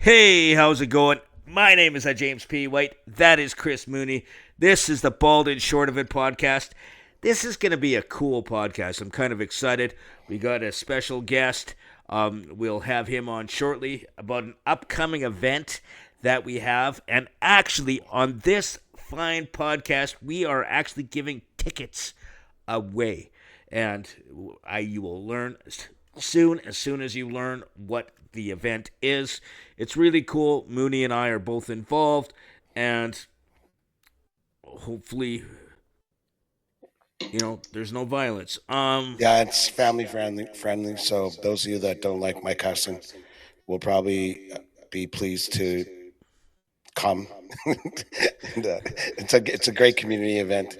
Hey, how's it going? My name is James P. White. That is Chris Mooney. This is the Bald and Short of It podcast. This is going to be a cool podcast. I'm kind of excited. We got a special guest. We'll have him on shortly about an upcoming event that we have. And actually, on this fine podcast, we are actually giving tickets away. And you will learn soon, as soon as you learn what the event is. It's really cool. Mooney and I are both involved, and hopefully, there's no violence. Yeah, it's family friendly. So those of you that don't like my cussing will probably be pleased to come. It's a great community event.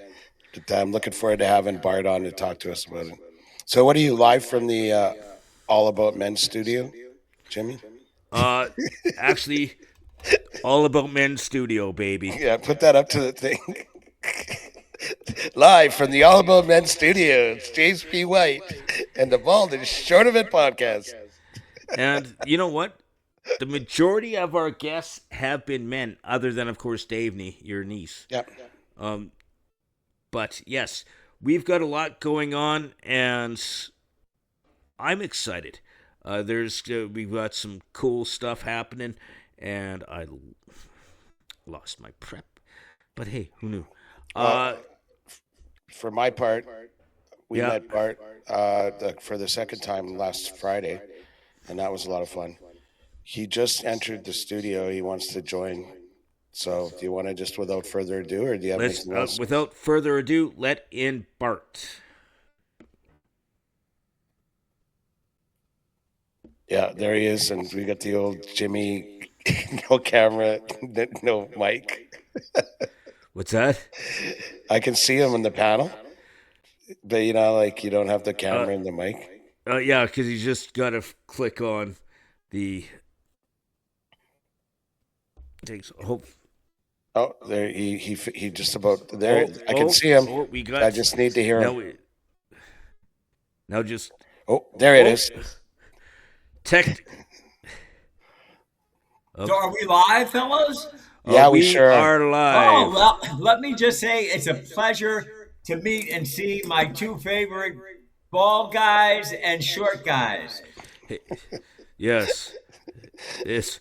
I'm looking forward to having Bart on to talk to us about it. So, what are you live from the All About Men studio, Jimmy? Actually, All About Men studio, baby. Yeah, put that up to the thing. Live from the All About Men studio, it's James P. White and the Bald and Short of It podcast. And you know what? The majority of our guests have been men, other than, of course, Daveney, your niece. Yep. But yes, we've got a lot going on, and I'm excited. We've got some cool stuff happening, and I lost my prep. But hey, who knew? For my part, we met Bart for the second time last Friday, and that was a lot of fun. He just entered the studio. He wants to join. So, do you want to just, without further ado, or do you have anything else? Without further ado, let in Bart. Yeah, there he is, and we got the old Jimmy, no camera, no mic. What's that? I can see him in the panel, but you don't have the camera and the mic. Yeah, because you just got to click on the. Oh, there he just about there. I can see him. I just need to hear him. Now just. Oh, there it is. So are we live, fellas? Yeah, we sure are live. Oh, well, let me just say it's a pleasure to meet and see my two favorite bald guys and short guys. Yes. It's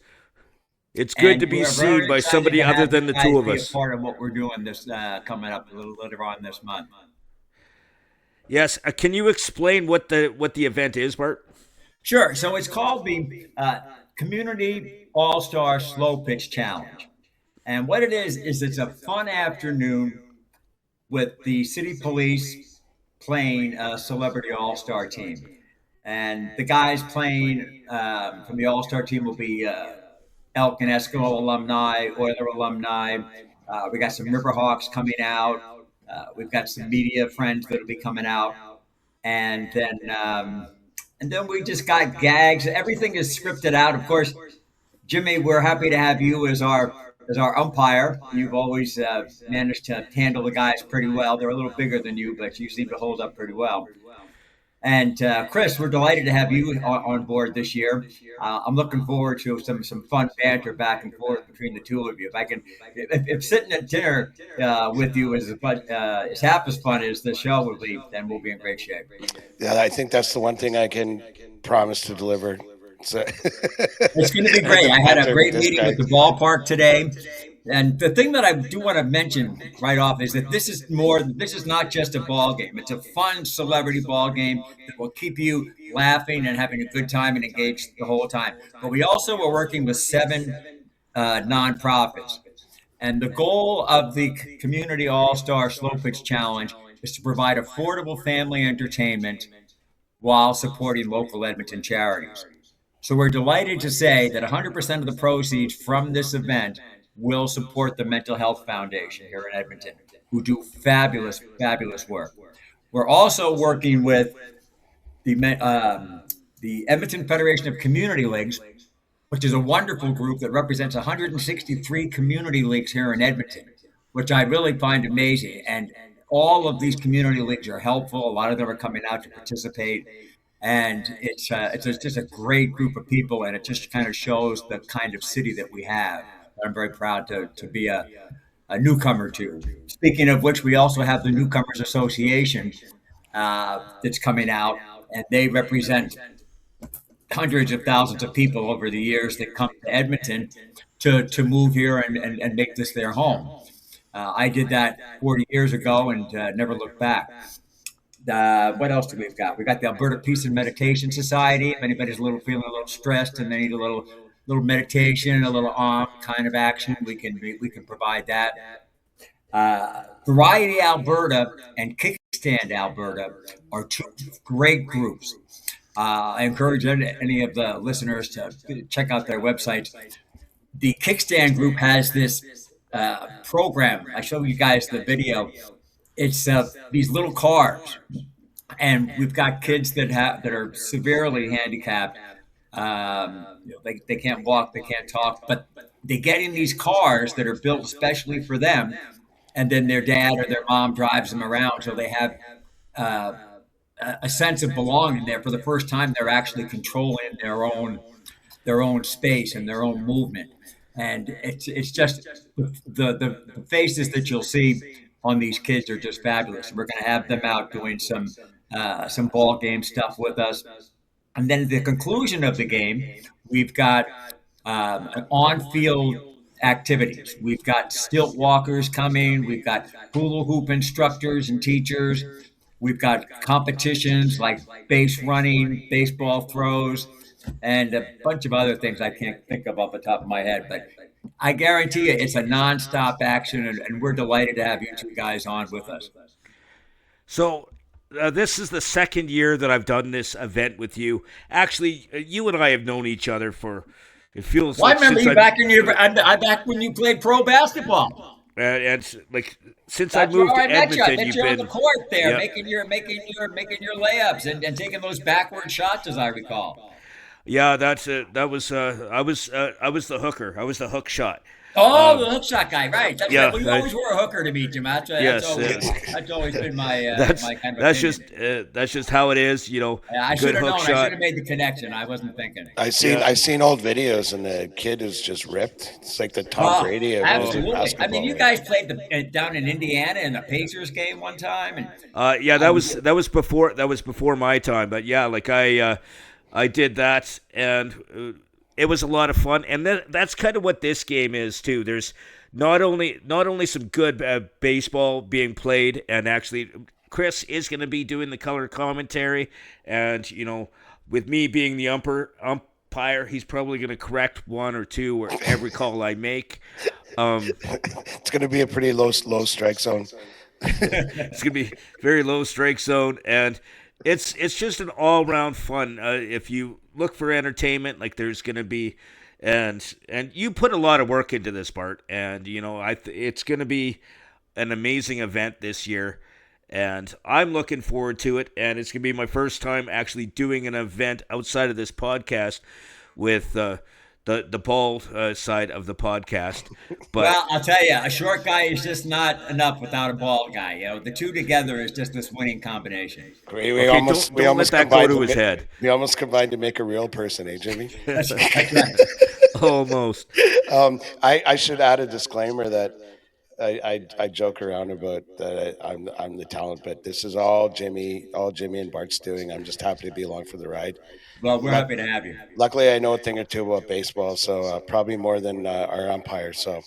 good to be seen by somebody other than the two of us. Be a part of what we're doing this coming up a little later on this month. Yes. Can you explain what the event is, Bart? Sure. So it's called the Community All-Star Slow Pitch Challenge. And what it is it's a fun afternoon with the city police playing a celebrity all-star team. And the guys playing from the all-star team will be Elk and Eskimo alumni, Oiler alumni. We got some Riverhawks coming out. We've got some media friends that'll be coming out. And then we just got gags. Everything is scripted out. Of course, Jimmy, we're happy to have you as our umpire. You've always managed to handle the guys pretty well. They're a little bigger than you, but you seem to hold up pretty well. And Chris, we're delighted to have you on board this year. I'm looking forward to some fun banter back and forth between the two of you. If sitting at dinner with you is half as fun as the show will be, then we'll be in great shape. Yeah, I think that's the one thing I can promise to deliver. So it's going to be great. I had a great meeting at the ballpark today. And the thing that I do want to mention right off is that this is not just a ball game. It's a fun celebrity ball game that will keep you laughing and having a good time and engaged the whole time. But we also are working with 7 nonprofits. And the goal of the Community All-Star Slow Pitch Challenge is to provide affordable family entertainment while supporting local Edmonton charities. So we're delighted to say that 100% of the proceeds from this event will support the Mental Health Foundation here in Edmonton, who do fabulous, fabulous work. We're also working with the Edmonton Federation of Community Leagues, which is a wonderful group that represents 163 community leagues here in Edmonton, which I really find amazing. And all of these community leagues are helpful. A lot of them are coming out to participate. And just a great group of people, and it just kind of shows the kind of city that we have. I'm very proud to be a newcomer to. Speaking of which, we also have the Newcomers Association that's coming out, and they represent hundreds of thousands of people over the years that come to Edmonton to move here and make this their home. I did that 40 years ago and never looked back. What else do we've got? We got the Alberta Peace and Meditation Society. If anybody's feeling a little stressed and they need a little meditation, a little kind of action, we can provide that. Variety Alberta and Kickstand Alberta are two great groups. I encourage any of the listeners to check out their websites. The Kickstand group has this program. I show you guys the video. It's these little cars, and we've got kids that are severely handicapped. They can't walk, they can't talk, but they get in these cars that are built especially for them, and then their dad or their mom drives them around, so they have a sense of belonging there. For the first time, they're actually controlling their own space and their own movement, and it's just the faces that you'll see on these kids are just fabulous. We're going to have them out doing some ball game stuff with us. And then at the conclusion of the game, we've got on-field activities. We've got stilt walkers coming. We've got hula hoop instructors and teachers. We've got competitions like base running, baseball throws, and a bunch of other things I can't think of off the top of my head. But I guarantee you it's a nonstop action, and we're delighted to have you two guys on with us. So this is the second year that I've done this event with you. Actually, you and I have known each other for, it feels well, like I remember you back when you played pro basketball. And like since I moved to Edmonton, you've been on the court there, making your layups and taking those backward shots, as I recall. Yeah, I was the hooker. I was the hook shot. Oh, the hook shot guy, right? Well, you always were a hooker to me, Jim. That's always been my my kind of opinion. That's just how it is, I should have known. Shot. I should have made the connection. I wasn't thinking. I seen old videos, and the kid is just ripped. It's like the Tom Brady of absolutely. I mean, you guys played down in Indiana in the Pacers game one time, and that was before my time. But yeah, like I did that, and it was a lot of fun. And then that's kind of what this game is too. There's not only some good baseball being played, and actually Chris is going to be doing the color commentary, and with me being the umpire, he's probably going to correct one or two or every call I make. It's going to be a pretty low strike zone. It's going to be very low strike zone, and it's just an all-round fun. If you look for entertainment, like there's going to be, and you put a lot of work into this, Bart, and it's going to be an amazing event this year, and I'm looking forward to it. And it's going to be my first time actually doing an event outside of this podcast with the ball side of the podcast. But well, I'll tell you, a short guy is just not enough without a bald guy. The two together is just this winning combination. We almost let that go to his head. We almost combined to make a real person, Jimmy? That's right. Almost. I should add a disclaimer that I joke around about that I'm the talent, but this is all Jimmy and Bart's doing. I'm just happy to be along for the ride. Well, we're happy to have you. Luckily, I know a thing or two about baseball, so probably more than our umpire. So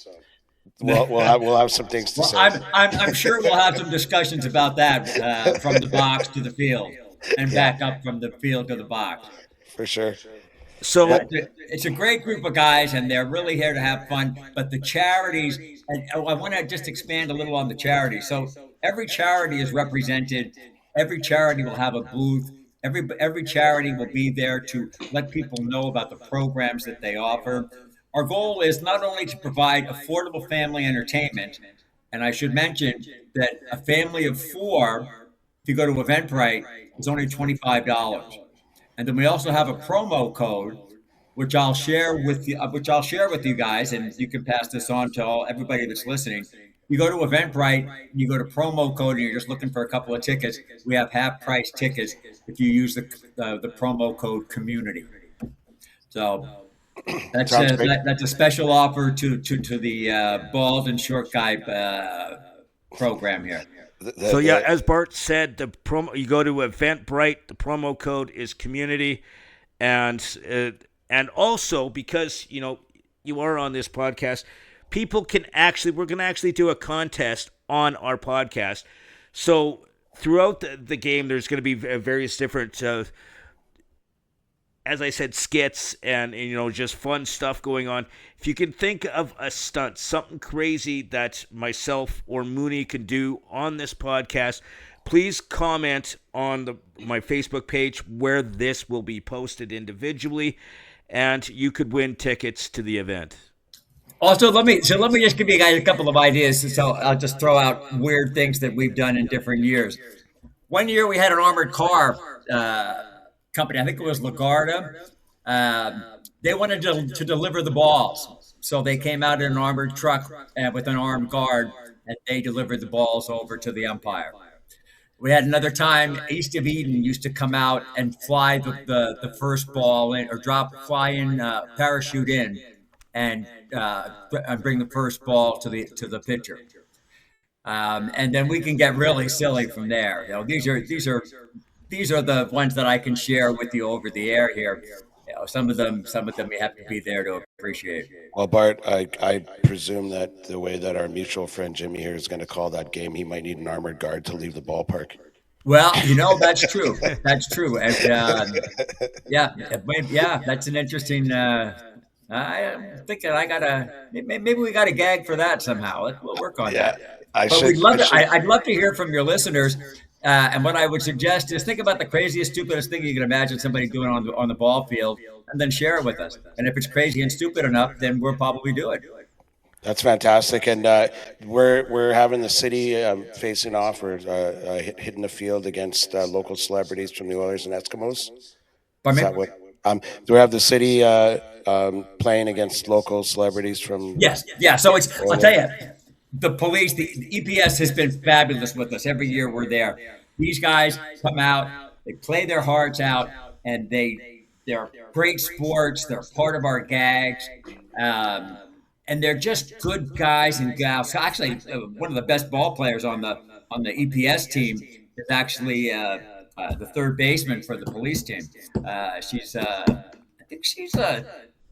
we'll have some things to say. I'm sure we'll have some discussions about that from the box to the field and back up from the field to the box. For sure. So it's a great group of guys, and they're really here to have fun. But the charities, and I want to just expand a little on the charities. So every charity is represented. Every charity will have a booth. Every charity will be there to let people know about the programs that they offer. Our goal is not only to provide affordable family entertainment, and I should mention that a family of 4, if you go to Eventbrite, is only $25. And then we also have a promo code, which I'll share with you guys, and you can pass this on to everybody that's listening. You go to Eventbrite, you go to promo code, and you're just looking for a couple of tickets. We have half price tickets if you use the promo code community. So that's that's a special offer to the bald and short guy program here. So yeah, as Bart said, the promo, you go to Eventbrite, the promo code is community, and also because you are on this podcast, people can we're going to actually do a contest on our podcast. So throughout the game, there's going to be various different, as I said, skits and just fun stuff going on. If you can think of a stunt, something crazy that myself or Mooney can do on this podcast, please comment on my Facebook page where this will be posted individually, and you could win tickets to the event. Also, let me just give you guys a couple of ideas. So I'll just throw out weird things that we've done in different years. One year we had an armored car company. I think it was LaGuardia. They wanted to deliver the balls, so they came out in an armored truck with an armed guard, and they delivered the balls over to the umpire. We had another time, East of Eden used to come out and fly the first ball in, or fly in, parachute in, and bring the first ball to the pitcher. And then we can get really silly from there. These are the ones that I can share with you over the air here. Some of them you have to be there to appreciate. Well, Bart, I presume that the way that our mutual friend Jimmy here is going to call that game, he might need an armored guard to leave the ballpark. Well, that's true. That's true. And that's an interesting. I'm thinking maybe we got a gag for that somehow. We'll work on that. I'd love to hear from your listeners. And what I would suggest is think about the craziest, stupidest thing you can imagine somebody doing on the ball field, and then share it with us. And if it's crazy and stupid enough, then we'll probably do it. That's fantastic. And we're having the city facing off or hitting the field against local celebrities from the Oilers and Eskimos. Pardon me? Do we have the city playing against local celebrities from? Yes. Yeah. So I'll tell you, the police, the EPS has been fabulous with us. Every year we're there. These guys come out, they play their hearts out, and they're great sports. They're part of our gags. And they're just good guys and gals. So actually, one of the best ball players on the EPS team is actually the third baseman for the police team. I think she's a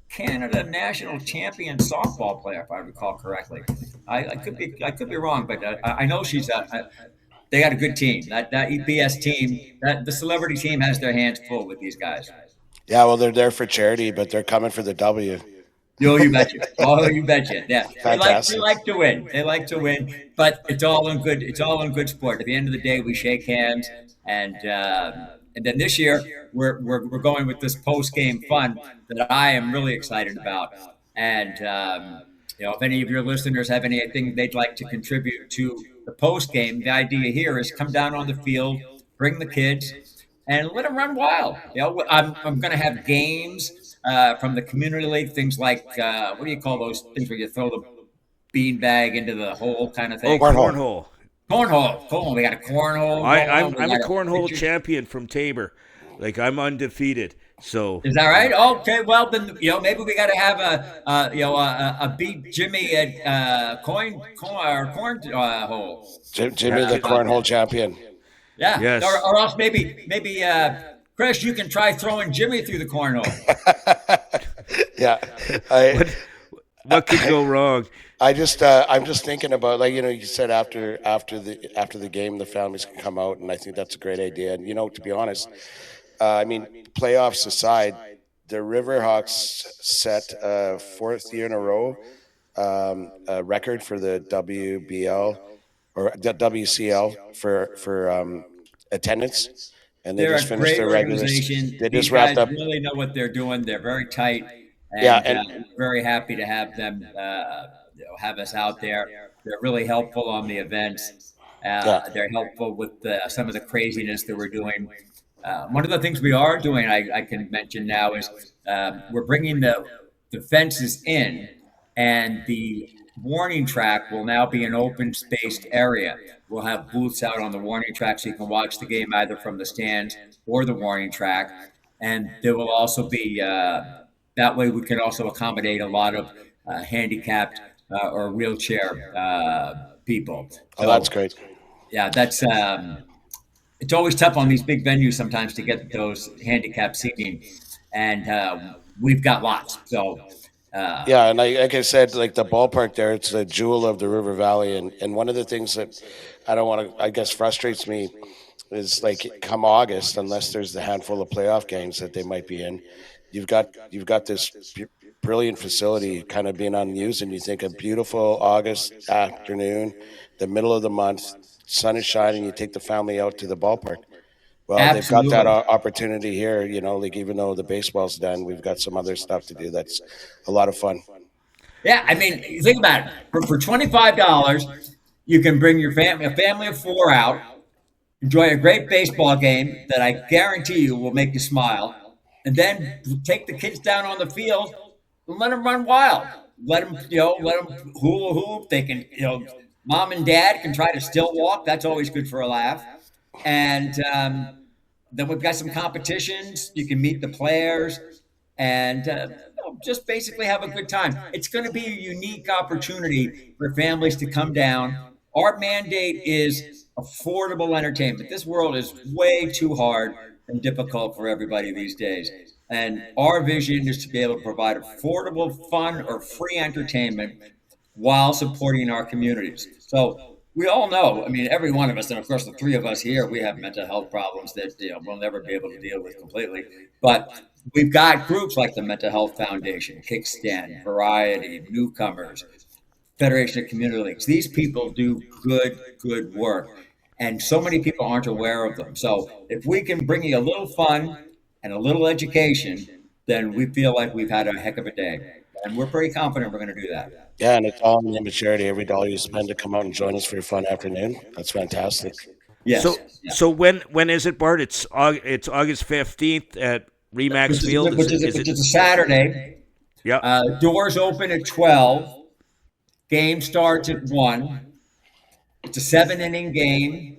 Canada national champion softball player, if I recall correctly. I could be wrong, but I know she's they got a good team. That EPS team, the celebrity team has their hands full with these guys. Yeah, well, they're there for charity, but they're coming for the W. Oh, you betcha. You betcha. Yeah, they like to win. They like to win, but it's all in good. It's all in good sport. At the end of the day, we shake hands, and then this year we're going with this post game fun that I am really excited about. And if any of your listeners have anything they'd like to contribute to the post game, the idea here is come down on the field, bring the kids, and let them run wild. I'm going to have games from the community league, things like what do you call those things where you throw the bean bag into the hole kind of thing? Cornhole. Cornhole. We got a cornhole. I'm a cornhole champion from Tabor. Like, I'm undefeated. So is that right? Okay. Well, then maybe we got to have a beat Jimmy at cornhole. Jimmy the cornhole champion. Yeah. Yes. Or else maybe Chris, you can try throwing Jimmy through the cornhole. Yeah. What could go wrong? I'm just thinking about, like, you said after the game, the families can come out, and I think that's a great idea. And to be honest, playoffs aside, the Riverhawks set a fourth year in a row a record for the WBL or the WCL for attendance, and they just finished their regular season. They just wrapped up. Really know what they're doing. They're very tight. And very happy to have them have us out there. They're really helpful on the events. They're helpful with some of the craziness that we're doing. One of the things we are doing, I can mention now, is we're bringing the fences in, and the warning track will now be an open spaced area. We'll have booths out on the warning track so you can watch the game either from the stands or the warning track. And there will also be, that way we can also accommodate a lot of handicapped or wheelchair people. Oh, that's great. Yeah, that's it's always tough on these big venues sometimes to get those handicap seating, and we've got lots. So yeah, and like I said, like the ballpark there, it's a jewel of the River Valley, and one of the things that I don't want to, I guess, frustrates me is like come August, unless there's the handful of playoff games that they might be in, you've got this brilliant facility kind of being unused, and you think a beautiful August afternoon, the middle of the month, sun is shining, you take the family out to the ballpark. Well, absolutely. they've got that opportunity here, like even though the baseball's done, we've got some other stuff to do that's a lot of fun. Yeah, I mean, think about it. For $25, you can bring your family, a family of 4 out, enjoy a great baseball game that I guarantee you will make you smile, and then take the kids down on the field and let them run wild. Let them hula hoop. They can, mom and dad can try to still walk. That's always good for a laugh. And then we've got some competitions. You can meet the players and just basically have a good time. It's going to be a unique opportunity for families to come down. Our mandate is affordable entertainment. This world is way too hard and difficult for everybody these days. And our vision is to be able to provide affordable, fun, or free entertainment while supporting our communities. So we all know, I mean, every one of us, and of course the 3 of us here, we have mental health problems that we'll never be able to deal with completely. But we've got groups like the Mental Health Foundation, Kickstand, Variety, Newcomers, Federation of Community Leagues. These people do good work. And so many people aren't aware of them. So if we can bring you a little fun and a little education, then we feel like we've had a heck of a day. And we're pretty confident we're going to do that. Yeah, and it's all in the name of charity. Every dollar you spend to come out and join us for your fun afternoon, that's fantastic. Yes. So when is it, Bart? It's August 15th at Remax Field. Which is a Saturday. Yeah. Doors open at 12. Game starts at 1. It's a 7-inning game,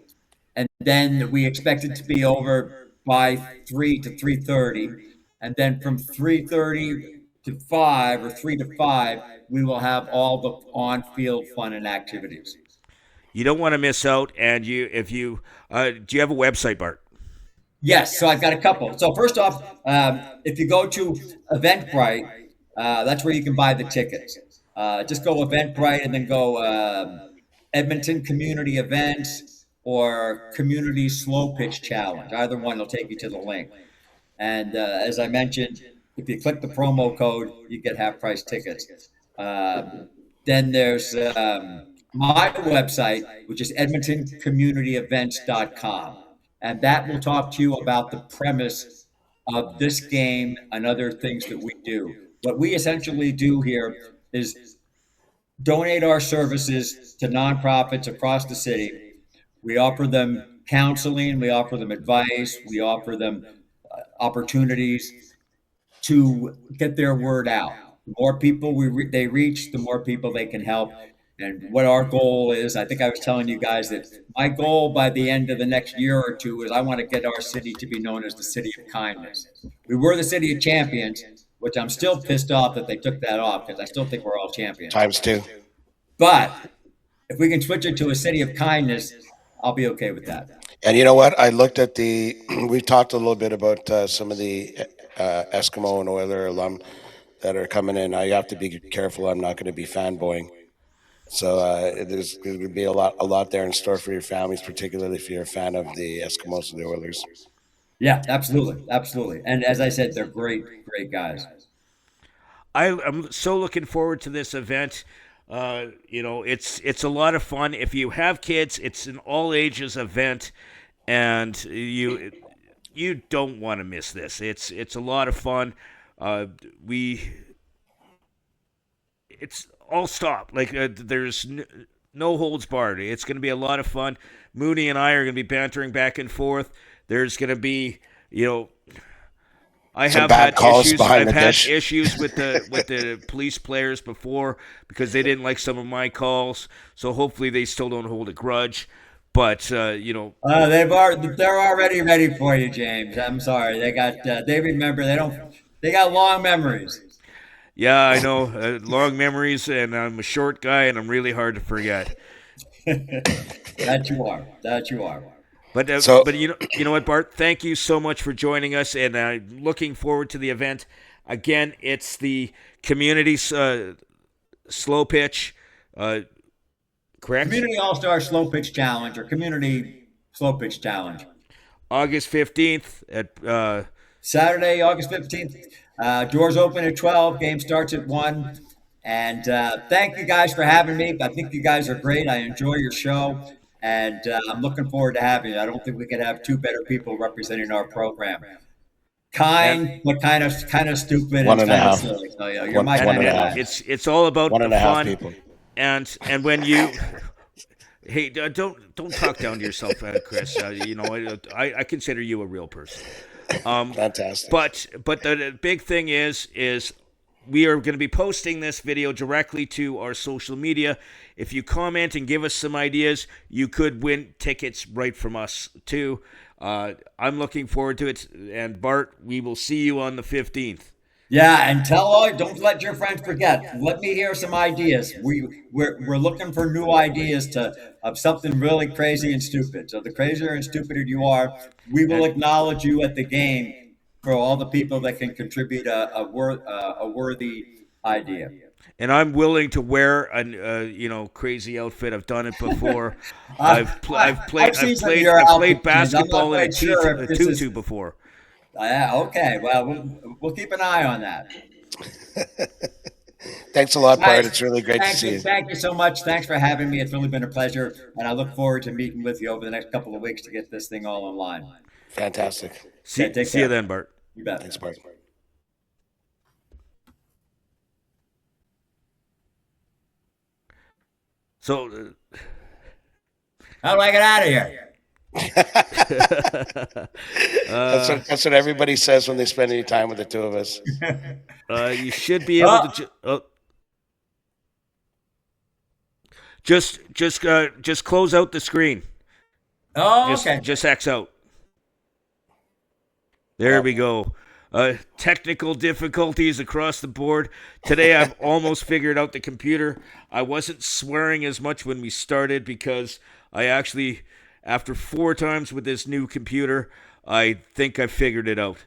and then we expect it to be over by 3 to 3:30, and then from 3:30 to 5 or 3 to 5, we will have all the on-field fun and activities. You don't want to miss out, and do you have a website, Bart? Yes, so I've got a couple. So first off, if you go to Eventbrite, that's where you can buy the tickets. Just go Eventbrite and then go Edmonton Community Events or Community Slow Pitch Challenge. Either one will take you to the link. And as I mentioned, if you click the promo code, you get half-price tickets. Then there's my website, which is edmontoncommunityevents.com. And that will talk to you about the premise of this game and other things that we do. What we essentially do here is donate our services to nonprofits across the city. We offer them counseling, we offer them advice, we offer them opportunities to get their word out. The more people they reach, the more people they can help. And what our goal is, I think I was telling you guys that my goal by the end of the next year or two is I want to get our city to be known as the City of Kindness. We were the City of Champions, which I'm still pissed off that they took that off because I still think we're all champions. ×2. But if we can switch it to a City of Kindness, I'll be okay with that. And you know what? I looked at we talked a little bit about some of the Eskimo and Oiler alum that are coming in. I have to be careful. I'm not going to be fanboying. So there's going to be a lot there in store for your families, particularly if you're a fan of the Eskimos and the Oilers. Yeah, absolutely. And as I said, they're great guys. I'm so looking forward to this event. It's a lot of fun. If you have kids, it's an all ages event, and you don't want to miss this. It's a lot of fun. It's all stop. There's no holds barred. It's going to be a lot of fun. Mooney and I are going to be bantering back and forth. There's going to be, I Some have bad had calls issues. behind I've the had dish. issues with the police players before because they didn't like some of my calls. So hopefully they still don't hold a grudge. But They're already ready for you, James. I'm sorry. They remember. They got long memories. yeah, I know long memories, and I'm a short guy, and I'm really hard to forget. That you are. That you are. So But you know what, Bart? Thank you so much for joining us, and I'm looking forward to the event. Again, it's the community slow pitch, correct? Community All Star Slow Pitch Challenge or Community Slow Pitch Challenge. August 15th at Saturday, August 15th. Doors open at 12. Game starts at 1. And thank you guys for having me. I think you guys are great. I enjoy your show. And I'm looking forward to having you. I don't think we could have two better people representing our program. and But kind of stupid One and and a kind of half. silly. So yeah, you're my One kind and of a guy. half. it's all about One the and a half fun, people. and when you. Hey, don't talk down to yourself, Chris. I consider you a real person. Fantastic. But the big thing is we are going to be posting this video directly to our social media. If you comment and give us some ideas, you could win tickets right from us too. I'm looking forward to it. And Bart, we will see you on the 15th. Yeah, and don't let your friends forget. Let me hear some ideas. We're looking for new ideas of something really crazy and stupid. So the crazier and stupider you are, we will acknowledge you at the game for all the people that can contribute a worthy idea. And I'm willing to wear a crazy outfit. I've done it before. I've played basketball in a tutu before. Okay. Well, we'll keep an eye on that. Thanks a lot, Bart. It's really great to see you. Thank you so much. Thanks for having me. It's really been a pleasure, and I look forward to meeting with you over the next couple of weeks to get this thing all online. Fantastic. See you then, Bart. You bet. Thanks, Bart. So, how do I get out of here? That's what everybody says when they spend any time with the two of us. You should be able to just close out the screen. Oh, okay. Just X out. There we go. Technical difficulties across the board. Today I've almost figured out the computer. I wasn't swearing as much when we started because I actually, after 4 times with this new computer, I think I figured it out.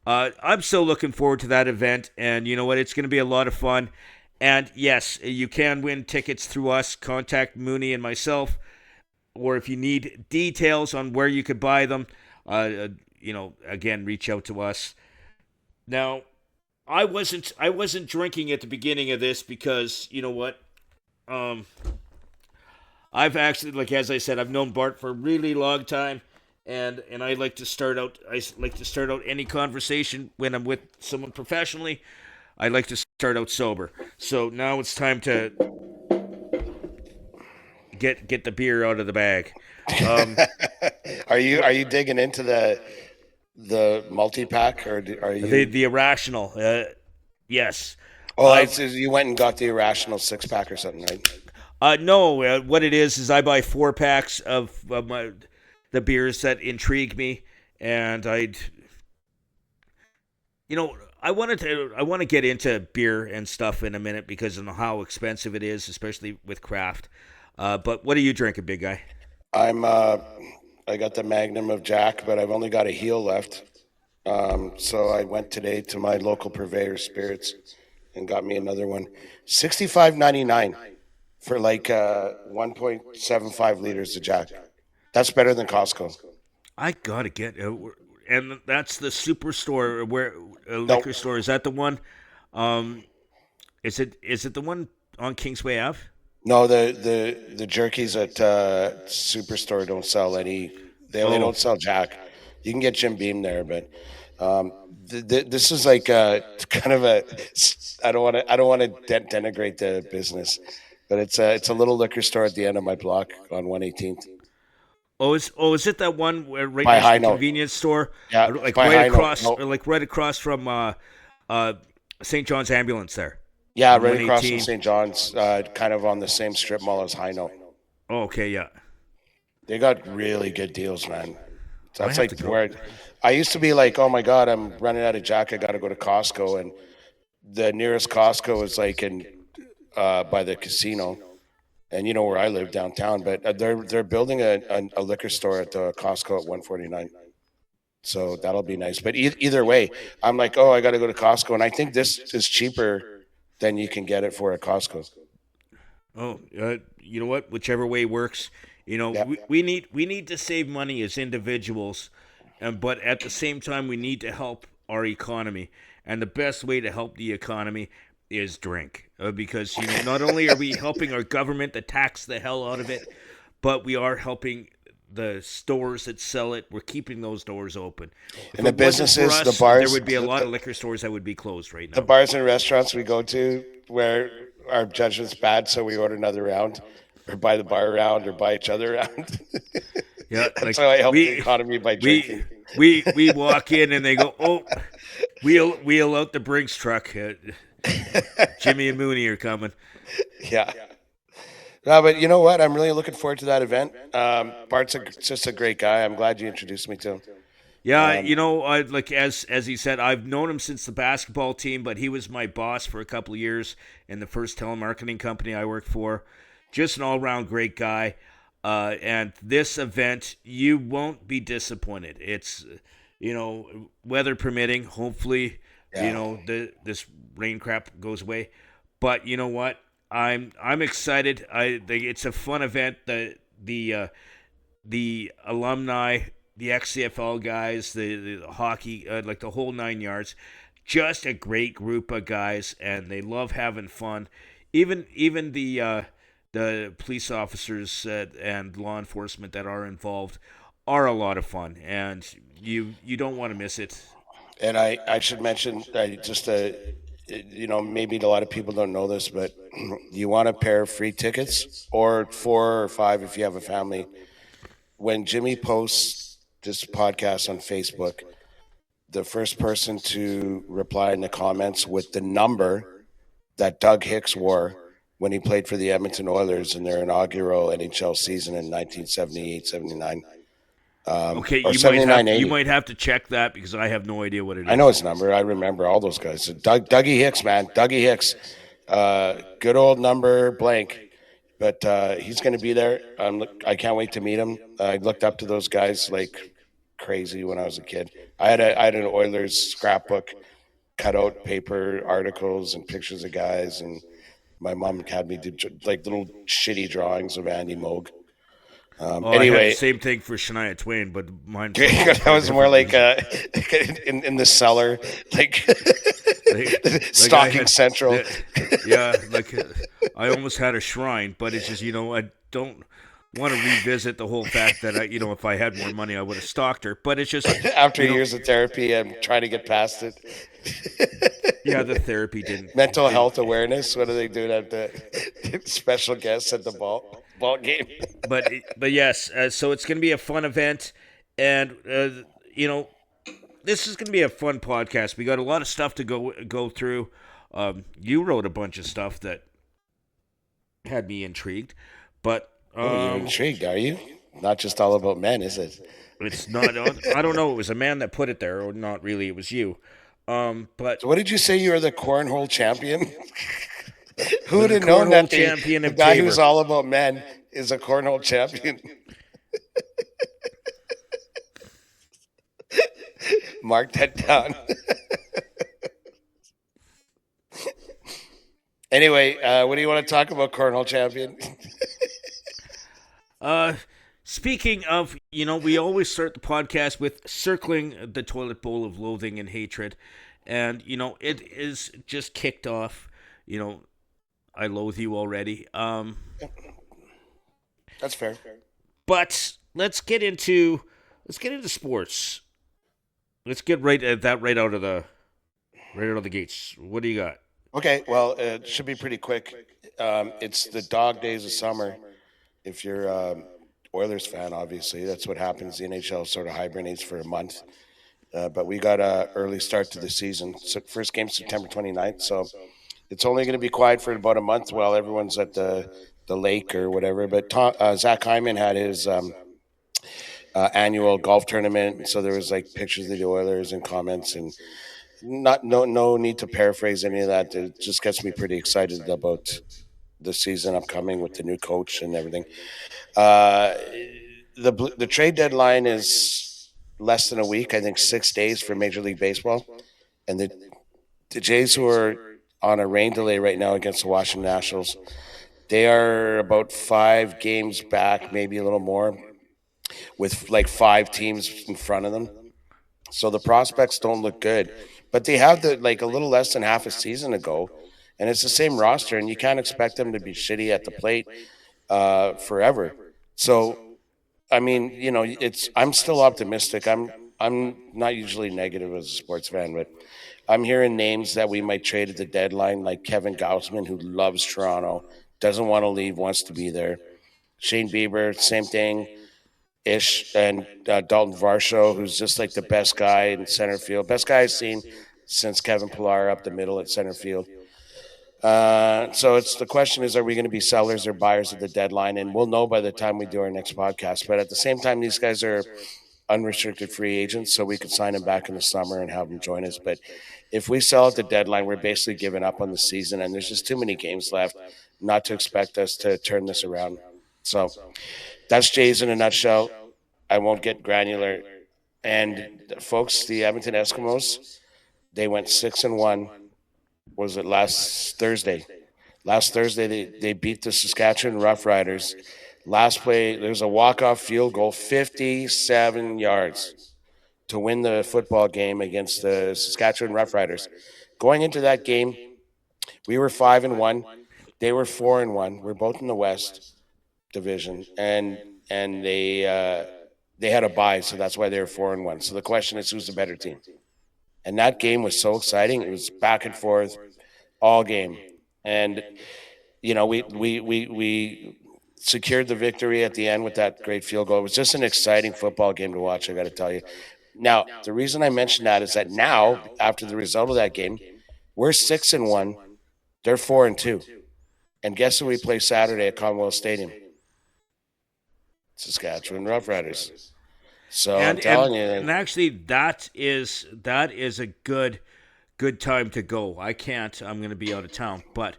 I'm still looking forward to that event, and you know what? It's going to be a lot of fun. And yes, you can win tickets through us. Contact Mooney and myself, or if you need details on where you could buy them, again, reach out to us. Now, I wasn't drinking at the beginning of this because you know what? I've actually, like as I said, I've known Bart for a really long time, and I like to start out any conversation when I'm with someone professionally. I like to start out sober. So now it's time to get the beer out of the bag. Are you digging into the multi-pack, or are you the Irrational? Yes. You went and got the Irrational 6-pack or something, right? No. What it is I buy 4 packs of the beers that intrigue me, and I want to get into beer and stuff in a minute because of how expensive it is, especially with craft. But what are you drinking, big guy? I got the Magnum of Jack, but I've only got a heel left. So I went today to my local purveyor Spirits and got me another one. $65.99 for like 1.75 liters of Jack. That's better than Costco. I gotta get and that's the superstore liquor store. Is that the one? Is it the one on Kingsway Ave? No, the jerkies at Superstore don't sell any. They don't sell Jack. You can get Jim Beam there, but this is like kind of a. I don't want to denigrate the business, but it's a little liquor store at the end of my block on 118th. Is it that one where right By next to High the Note. convenience store? Yeah, Like by right High Note. across, Nope. like right across from St. John's Ambulance there. Yeah, On right across from 118. St. John's, kind of on the same strip mall as High Note. Oh, okay, yeah. They got really good deals, man. That's have to like go. where I used to be like, oh my God, I'm running out of Jack. I got to go to Costco. And the nearest Costco is like in by the casino. And you know where I live downtown, but they're building a liquor store at the Costco at 149. So that'll be nice. But either way, I'm like, oh, I got to go to Costco. And I think this is cheaper than you can get it for at Costco. Oh, you know what? Whichever way works. You know, Yep. we need to save money as individuals, but at the same time, we need to help our economy. And the best way to help the economy is drink, because not only are we helping our government to tax the hell out of it, but we are helping the stores that sell it. We're keeping those doors open. If And the it wasn't for businesses, the us, bars, there would be a lot of liquor stores that would be closed right the now. bars and restaurants we go to where our judgment's bad, so we order another round, or buy the bar round, or buy each other round. Yeah, That's how I help the economy by drinking. we walk in and they go, oh, wheel out the Brinks truck. Jimmy and Mooney are coming. Yeah. No, but you know what? I'm really looking forward to that event. Bart's just a great guy. I'm glad you introduced me to him. Yeah, I like as he said, I've known him since the basketball team, but he was my boss for a couple of years in the first telemarketing company I worked for. Just an all-around great guy. And this event, you won't be disappointed. It's, weather permitting. Hopefully, Yeah. this rain crap goes away. But you know what? I'm excited. I think it's a fun event. The alumni, the XCFL guys, the hockey, like the whole 9 yards. Just a great group of guys, and they love having fun. Even the police officers and law enforcement that are involved are a lot of fun, and you don't want to miss it. And I should mention, maybe a lot of people don't know this, but you want a pair of free tickets or 4 or 5 if you have a family. When Jimmy posts this podcast on Facebook, the first person to reply in the comments with the number that Doug Hicks wore when he played for the Edmonton Oilers in their inaugural NHL season in 1978-79. Okay, or you 79-80. might have to check that because I have no idea what it is. I know his number. I remember all those guys. So Dougie Hicks, man. Dougie Hicks. Good old number blank. But he's going to be there. I can't wait to meet him. I looked up to those guys like crazy when I was a kid. I had an Oilers scrapbook, cutout paper, articles, and pictures of guys. And my mom had me do like little shitty drawings of Andy Moog. I had Anyway, the same thing for Shania Twain, but mine. that was more like in the cellar, like Stocking Central. I almost had a shrine, but it's just I don't want to revisit the whole fact that if I had more money, I would have stalked her. But it's just After years of therapy, I'm trying to get past it. the therapy didn't. Mental health awareness. What are they doing at the special guests at the ball game? But yes, so it's going to be a fun event, and this is going to be a fun podcast. We got a lot of stuff to go through. You wrote a bunch of stuff that had me intrigued, but You're intrigued, are you? Not just all about men, is it? it's not. I don't know. It was a man that put it there, or not really. It was you. But So what did you say? You were the cornhole champion? Who would have cornhole known that champion the of guy Tabor. who's all about men is a cornhole champion? Mark that down. Anyway, what do you want to talk about, cornhole champion? Speaking of, we always start the podcast with circling the toilet bowl of loathing and hatred, and it is just kicked off. I loathe you already. That's fair. But let's get into sports. Let's get right at that right out of the gates. What do you got? Okay, well, it should be pretty quick. It's the dog days of summer. If you're Oilers fan, obviously. That's what happens. The NHL sort of hibernates for a month. But we got an early start to the season. So first game September 29th. So it's only going to be quiet for about a month while everyone's at the lake or whatever. But Zach Hyman had his annual golf tournament. So there was like pictures of the Oilers and comments, and no need to paraphrase any of that. It just gets me pretty excited about the season upcoming with the new coach and everything. The trade deadline is less than a week. I think 6 days for Major League Baseball, and the Jays, who are on a rain delay right now against the Washington Nationals, they are about 5 games back, maybe a little more, with like 5 teams in front of them. So the prospects don't look good, but they have a little less than half a season to go, and it's the same roster, and you can't expect them to be shitty at the plate forever. So, I mean, I'm still optimistic. I'm not usually negative as a sports fan, but I'm hearing names that we might trade at the deadline, like Kevin Gausman, who loves Toronto, doesn't want to leave, wants to be there. Shane Bieber, same thing. And Dalton Varsho, who's just like the best guy in center field. Best guy I've seen since Kevin Pillar up the middle at center field. So the question is, are we going to be sellers or buyers at the deadline? And we'll know by the time we do our next podcast. But at the same time, these guys are unrestricted free agents, so we could sign them back in the summer and have them join us. But if we sell at the deadline, we're basically giving up on the season, and there's just too many games left not to expect us to turn this around. So that's Jays in a nutshell. I won't get granular. And folks, the Edmonton Eskimos, they went 6-1. Was it last Thursday? Last Thursday, they beat the Saskatchewan Roughriders. Last play, there's a walk-off field goal, 57 yards to win the football game against the Saskatchewan Roughriders. Going into that game, we were 5-1. They were 4-1. We're both in the West Division, and they had a bye, so that's why they were 4-1. So the question is, who's the better team? And that game was so exciting. It was back and forth all game. And, we secured the victory at the end with that great field goal. It was just an exciting football game to watch, I got to tell you. Now, the reason I mentioned that is that now, after the result of that game, we're 6-1. They're 4-2. And guess who we play Saturday at Commonwealth Stadium? Saskatchewan Roughriders. So I'm telling you. And actually, that is a good time to go. I'm going to be out of town, but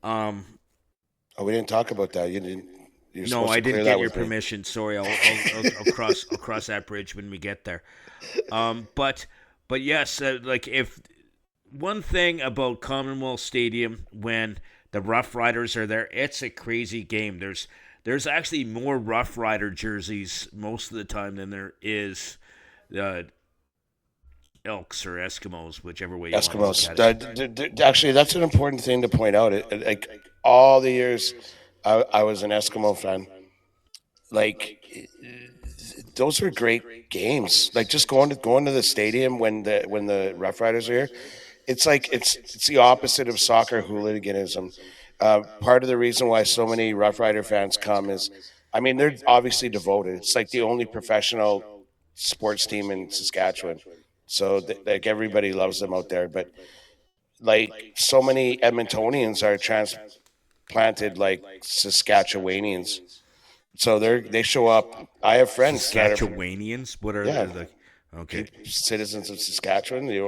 we didn't talk about that. You didn't. No, I didn't get your permission. Sorry, I'll cross that bridge when we get there. But yes, if one thing about Commonwealth Stadium when the Rough Riders are there, it's a crazy game. There's actually more Rough Rider jerseys most of the time than there is Elks or Eskimos, whichever way you want to look at it. Actually, that's an important thing to point out. Like all the years I was an Eskimo fan, those were great games. Like just going to the stadium when the Rough Riders are here, it's the opposite of soccer hooliganism. Part of the reason why so many Rough Rider fans come is, they're obviously devoted. It's like the only professional sports team in Saskatchewan. So everybody loves them out there. But so many Edmontonians are transplanted like Saskatchewanians. So they show up. I have friends Saskatchewanians? What are they? Okay. Citizens of Saskatchewan. Do you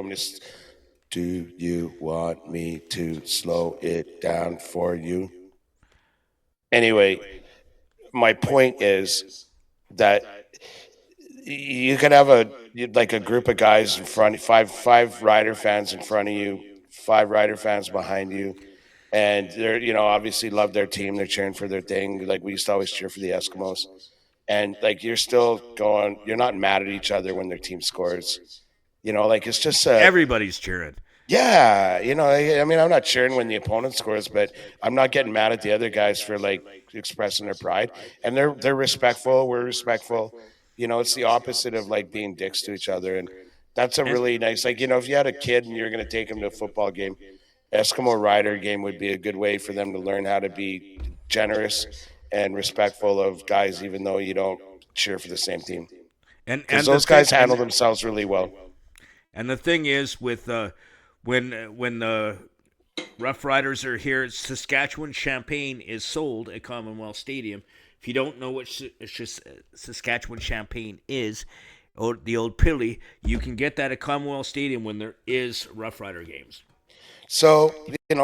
want me to slow it down for you? Anyway, my point is that you could have a group of guys in front, five Rider fans in front of you, 5 Rider fans behind you, and they're obviously love their team. They're cheering for their thing. Like we used to always cheer for the Eskimos, and you're still going. You're not mad at each other when their team scores. It's just everybody's cheering. Yeah, I'm not cheering when the opponent scores, but I'm not getting mad at the other guys for expressing their pride. And they're respectful. We're respectful. It's the opposite of being dicks to each other, and that's a really nice. If you had a kid and you're going to take him to a football game, Eskimo Rider game would be a good way for them to learn how to be generous and respectful of guys, even though you don't cheer for the same team. And Because those guys handle themselves really well. And the thing is, with when the Rough Riders are here, Saskatchewan champagne is sold at Commonwealth Stadium. If you don't know what Saskatchewan champagne is, or the old Pilly, you can get that at Commonwealth Stadium when there is Rough Rider games. So,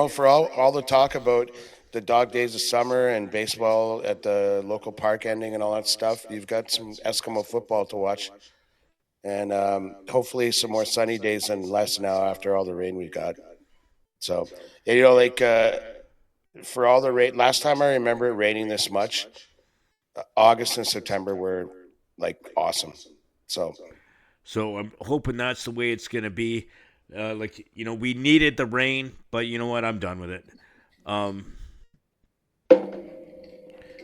for all the talk about the dog days of summer and baseball at the local park ending and all that stuff, you've got some Eskimo football to watch. And hopefully some more sunny days and less now after all the rain we got. So, for all the rain, last time I remember it raining this much, August and September were awesome. So I'm hoping that's the way it's going to be. We needed the rain, but you know what? I'm done with it.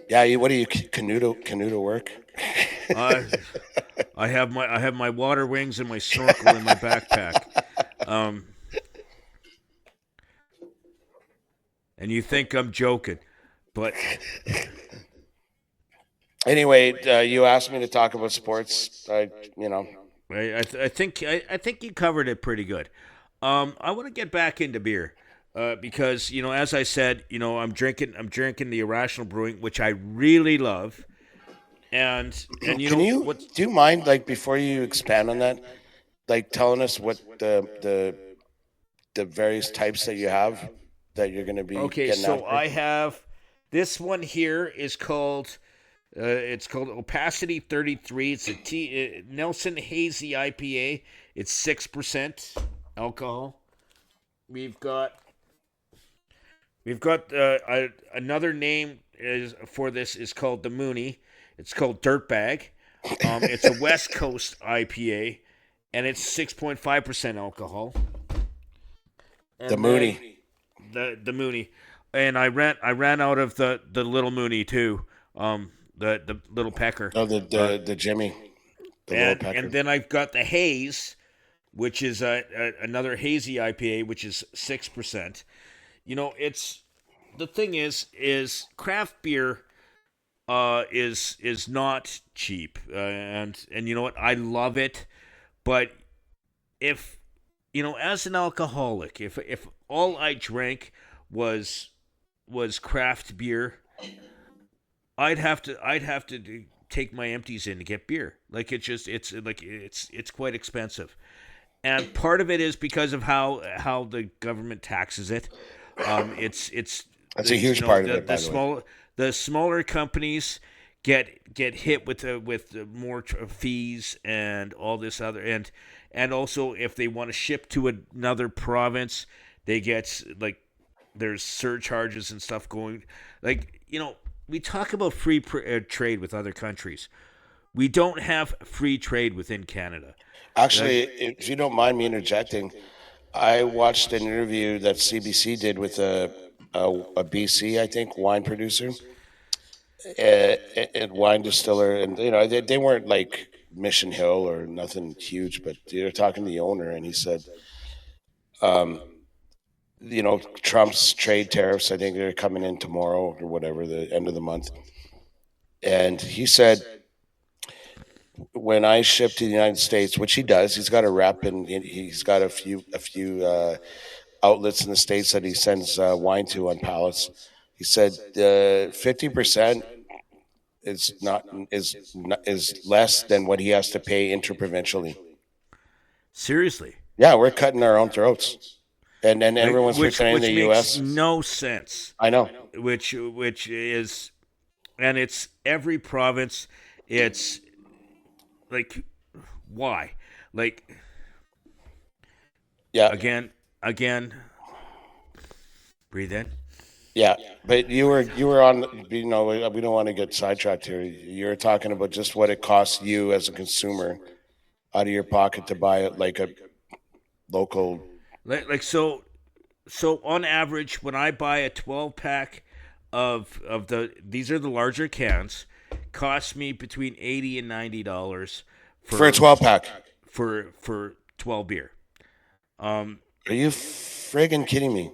Yeah, what do you canoe to work? I have my water wings and my snorkel in my backpack. And you think I'm joking, but anyway, you asked me to talk about sports. I think you covered it pretty good. I want to get back into beer because as I said, I'm drinking the Irrational Brewing, which I really love. And do you mind, before you expand on that, telling us what the various types that you have that you're going to be getting after? I have this one here is called it's called Opacity 33. It's a Nelson Hazy IPA. It's 6% alcohol. We've got another name for this is called the Mooney. It's called Dirtbag. It's a West Coast IPA, and it's 6.5% alcohol. And the Mooney. The Mooney. And I ran out of the Little Mooney too. The Little Pecker. Oh, the Jimmy. Little Pecker. And then I've got the Haze, which is another hazy IPA, which is 6%. It's the thing is craft beer is not cheap, and you know what, I love it, but if as an alcoholic, if all I drank was craft beer, I'd have to take my empties in to get beer. It's quite expensive, and part of it is because of how the government taxes it. That's a huge part of it. The smaller companies get hit with more fees and all this other, and also if they want to ship to another province, they get there's surcharges and stuff going. We talk about free trade with other countries. We don't have free trade within Canada. Actually, if you don't mind me interjecting, I watched an interview that CBC did with a BC, I think, wine producer and wine distiller, and they weren't like Mission Hill or nothing huge, but they're talking to the owner, and he said, Trump's trade tariffs, I think they're coming in tomorrow or whatever, the end of the month, and he said, when I ship to the United States, which he does, he's got a rep and he's got a few outlets in the States that he sends wine to on pallets. He said 50% is less than what he has to pay interprovincially. Seriously? Yeah, we're cutting our own throats, and then everyone's returning to the U.S. No sense. I know. Which is, and it's every province. It's why? Yeah. Again. Breathe in. Yeah, but you were on. We don't want to get sidetracked here. You're talking about just what it costs you as a consumer out of your pocket to buy it, a local. So on average, when I buy a 12-pack of these are the larger cans, costs me between $80 and $90 for a 12-pack for 12 beer. Are you friggin' kidding me?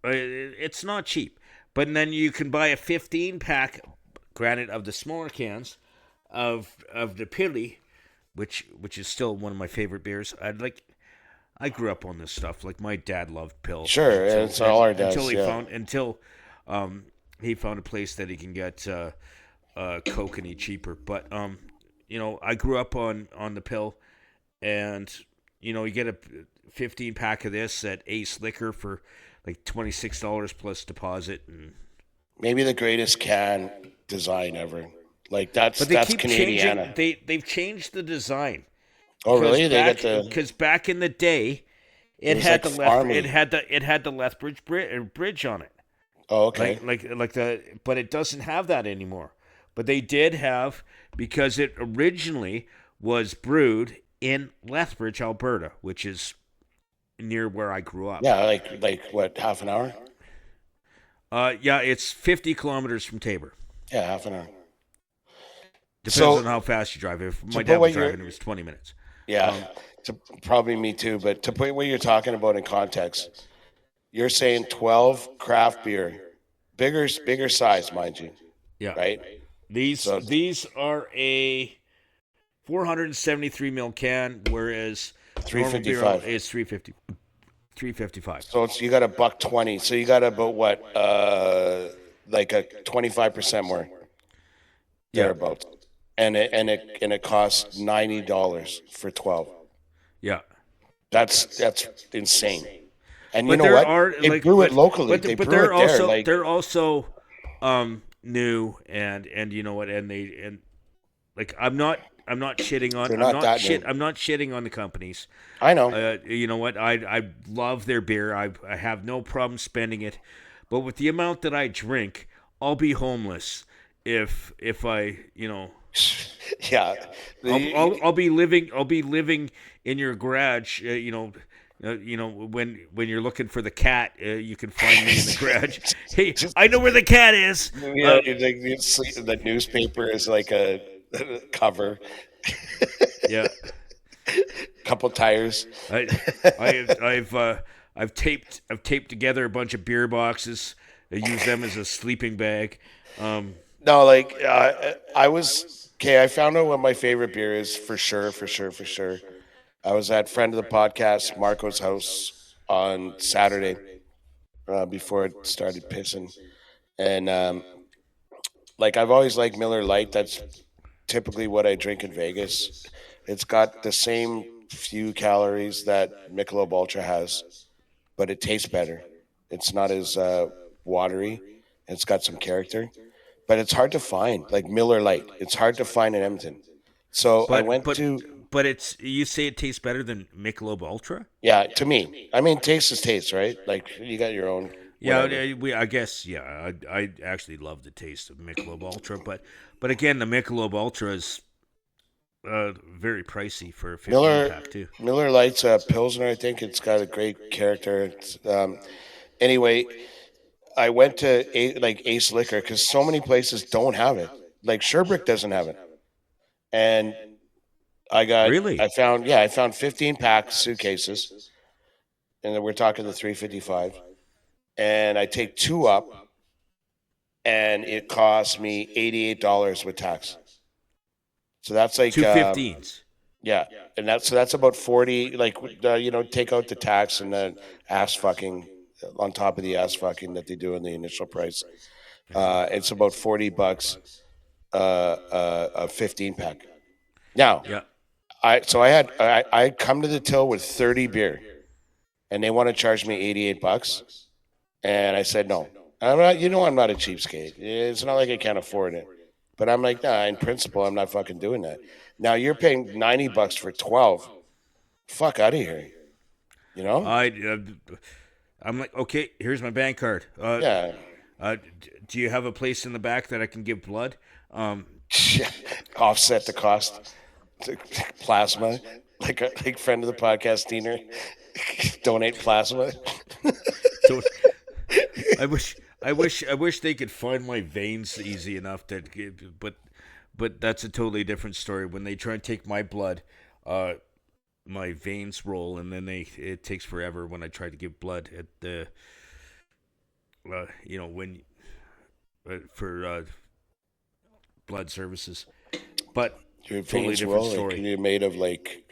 It's not cheap. But then you can buy a 15-pack granted, of the smaller cans of the Pilly, which is still one of my favorite beers. I grew up on this stuff. Like my dad loved Pill. Sure, it's all our dads. Until he found a place that he can get Coke any cheaper. But I grew up on the Pill, and you get a 15 pack of this at Ace Liquor for like $26 plus deposit, and maybe the greatest can design ever. Like that's keep Canadiana. changing. They've changed the design. Oh really? Because back in the day, it had the Lethbridge bridge on it. Oh okay. But it doesn't have that anymore. But they did have, because it originally was brewed in Lethbridge, Alberta, which is near where I grew up. Yeah, like what, half an hour? Yeah, it's 50 kilometers from Tabor. Yeah, half an hour. Depends on how fast you drive. If my dad was driving, it was 20 minutes. Yeah, probably me too. But to put what you're talking about in context, you're saying 12 craft beer, bigger size, mind you. Yeah. Right. These are a 473 ml can, whereas 355 is 355. So you got $1.20. So you got about what, like a 25% more. Thereabouts. And it costs $90 for 12. Yeah. That's insane. And you know what? They brew it locally. But they're also new, and you know what? And like I'm not shitting on. I'm not shitting on the companies. I know. You know what? I love their beer. I have no problem spending it, but with the amount that I drink, I'll be homeless if I Yeah. I'll be living in your garage. When you're looking for the cat, you can find me in the garage. Hey, I know where the cat is. Yeah, the newspaper is like a cover. Yeah. Couple tires. I've taped together a bunch of beer boxes. I use them as a sleeping bag. No, like I found out what my favorite beer is for sure. I was at friend of the podcast Marco's house on Saturday before it started pissing, and I've always liked Miller Lite. That's typically what I drink in Vegas. It's got the same few calories that Michelob Ultra has, but it tastes better. It's not as watery. It's got some character, but it's hard to find. Like Miller Lite, it's hard to find in Edmonton. So But you say it tastes better than Michelob Ultra? Yeah, to me. I mean, taste is taste, right? Like you got your own. Whatever. Yeah, I guess. Yeah, I actually love the taste of Michelob Ultra, but again, the Michelob Ultra is very pricey for a 15 pack too. Miller Lite's a Pilsner, I think. It's got a great character. Anyway, I went to Ace Liquor because so many places don't have it. Like Sherbrooke doesn't have it, and I found 15 pack suitcases, and then we're talking the 355, and I take 2 up, and it costs me $88 with tax. So that's like 215s. Yeah, and that's about 40. Take out the tax and then ass fucking on top of the ass fucking that they do in the initial price. It's about $40 a 15 pack. Now, yeah. I come to the till with 30 beer, and they want to charge me $88, and I said no. I'm not a cheapskate. It's not like I can't afford it, but I'm like, nah. In principle, I'm not fucking doing that. Now you're paying $90 for 12. Fuck out of here. You know? I'm like, okay, here's my bank card. Yeah. Do you have a place in the back that I can give blood? Offset the cost. Plasma, like friend of the podcast, Diener. Donate plasma. I wish they could find my veins easy enough but that's a totally different story. When they try and take my blood, my veins roll, and then it takes forever when I try to give blood at the blood services, but Your totally veins different will, like, story. you're made of like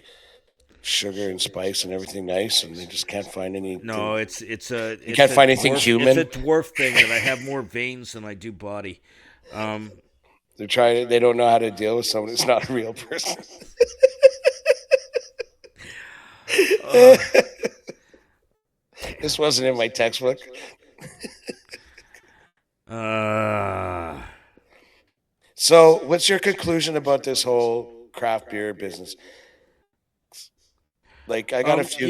sugar and spice and everything nice, and they just can't find anything. No, it's a You can't find anything It's human. a dwarf thing that I have more veins than I do body. They're trying. They don't know how to deal with someone who's not a real person. This wasn't in my textbook. So, what's your conclusion about this whole craft beer business? Like, I got a few.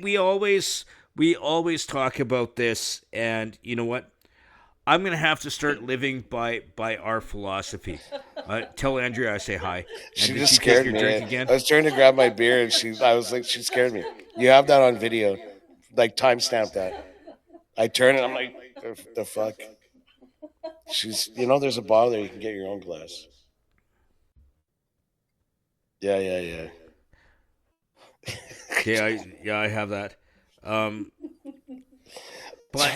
We always talk about this, and you know what? I'm gonna have to start living by our philosophy. Tell Andrea I say hi. And She did just she take scared your me. drink again? I was trying to grab my beer, and she scared me. You have that on video, like timestamp that. I turn and I'm like, the fuck. There's a bottle there. You can get your own glass. Yeah. Yeah, I have that. But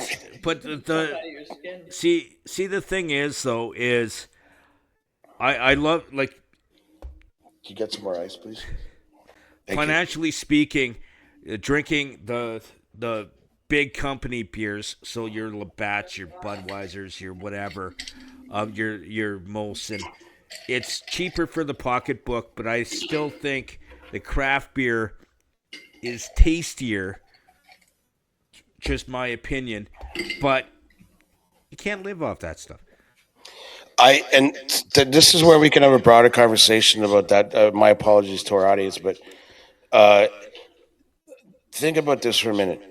see the thing is though is I love, like, Can you get some more ice, please? Thank financially speaking, drinking the big company beers, so your Labatt's, your Budweiser's, your whatever, your Molson, it's cheaper for the pocketbook, but I still think the craft beer is tastier. Just my opinion, but you can't live off that stuff. This is where we can have a broader conversation about that. My apologies to our audience, but think about this for a minute.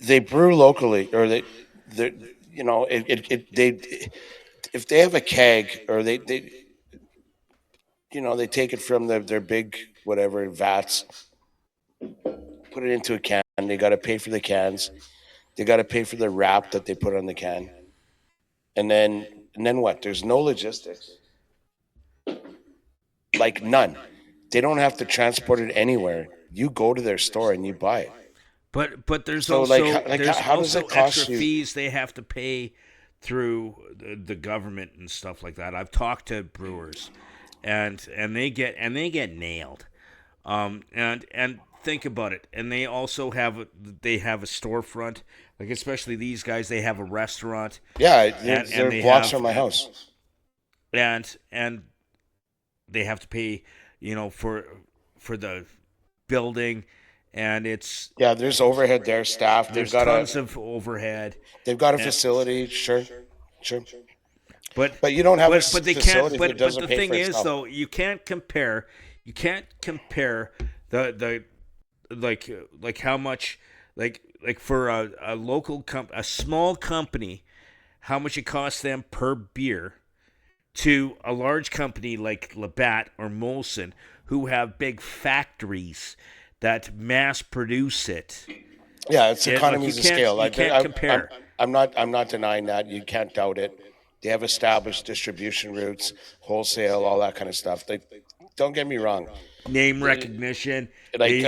They brew locally, or they if they have a keg, or they take it from their big whatever vats, put it into a can. They got to pay for the cans. They got to pay for the wrap that they put on the can. And then what? There's no logistics. Like, none. They don't have to transport it anywhere. You go to their store and you buy it. But there's So, also how does it cost extra you? fees they have to pay through the government and stuff like that. I've talked to brewers, and they get nailed. And think about it. And they also have a storefront. Like, especially these guys, they have a restaurant. Yeah, and they're they blocks have, from my house. And they have to pay, for the building, and it's There's overhead there, staff. there's tons of overhead. They've got a facility, sure. But you don't have a but they facility can't. if it But doesn't the pay thing for is, itself. though, you can't compare the like how much, like for a local a small company, how much it costs them per beer, to a large company like Labatt or Molson, who have big factories that mass produce it. Yeah, it's Yeah, economies of scale. You can't compare. I'm not denying that. You can't doubt it. They have established distribution routes, wholesale, all that kind of stuff. Don't get me wrong. Name recognition. Like,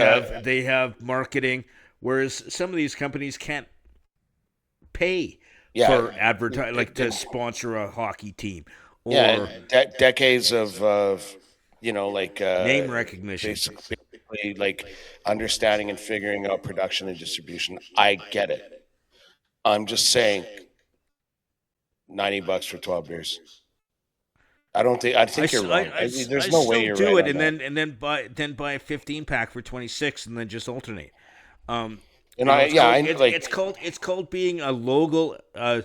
They have marketing, whereas some of these companies can't pay for advertising, like to sponsor a hockey team or decades of name recognition. basically like understanding and figuring out production and distribution. I get it. I'm just saying, $90 for 12 beers. I think you're wrong. There's no way you're do right. it, and then buy a 15-pack for 26, and then just alternate. It's called being a local, a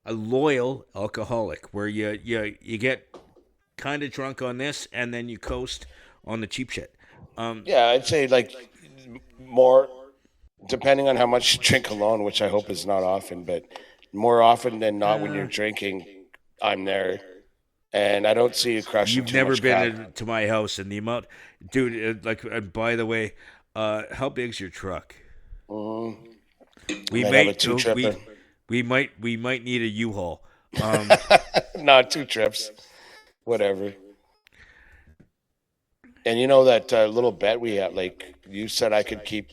loyal alcoholic, where you get kind of drunk on this, and then you coast on the cheap shit. I'd say like more, depending on how much you drink alone, which I hope is not often, but more often than not, when you're drinking, I'm there, and I don't see you crushing. You've never been to my house, and the amount, dude. By the way, how big's your truck? We have a two-tripper. We might need a U-Haul. Not 2 trips, whatever. And you know that little bet we had, like you said, I could keep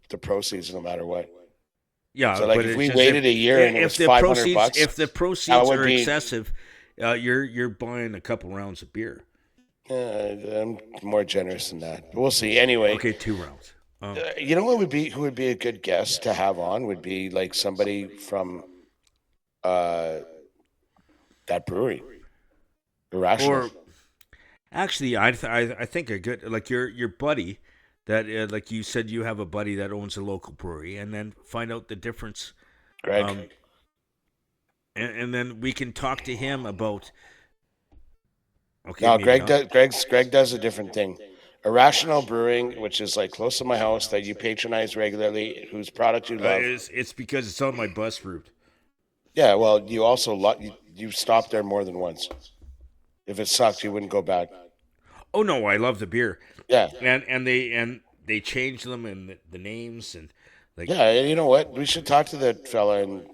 the proceeds no matter what. Yeah, So like but if it's we just waited a year and it was $500, if the that proceeds would are be. excessive, you're buying a couple rounds of beer. I'm more generous than that. But we'll see. Anyway, Okay, 2 rounds. you know what would be who would be a good guest to have on would be like somebody from uh, that brewery, Irrational. Or actually, I think a good like your buddy that like you said you have a buddy that owns a local brewery, and then find out the difference, Greg. um, and then we can talk to him about. Okay, No, maybe Greg not. does. Greg does a different thing. Irrational Brewing, which is like close to my house, that you patronize regularly, whose product you love. It's because it's on my bus route. Yeah, well, you also you stopped there more than once. If it sucked, you wouldn't go back. Oh no, I love the beer. Yeah, And they changed them and the names and like. yeah. And you know what? We should talk to that fella and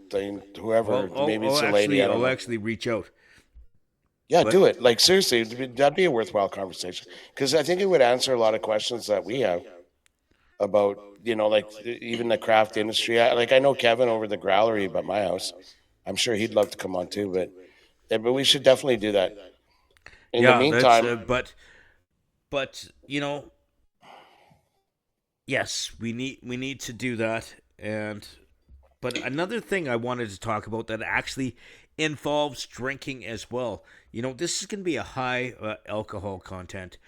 whoever. Maybe it's a lady. I don't I'll know. actually reach out. Yeah, But- do it. Like seriously, that'd be a worthwhile conversation because I think it would answer a lot of questions that we have about like even the craft industry. I know Kevin over the Growlery by my house. I'm sure he'd love to come on too, but we should definitely do that. In the meantime, but yes, we need to do that. But another thing I wanted to talk about that actually involves drinking as well. This is going to be a high alcohol content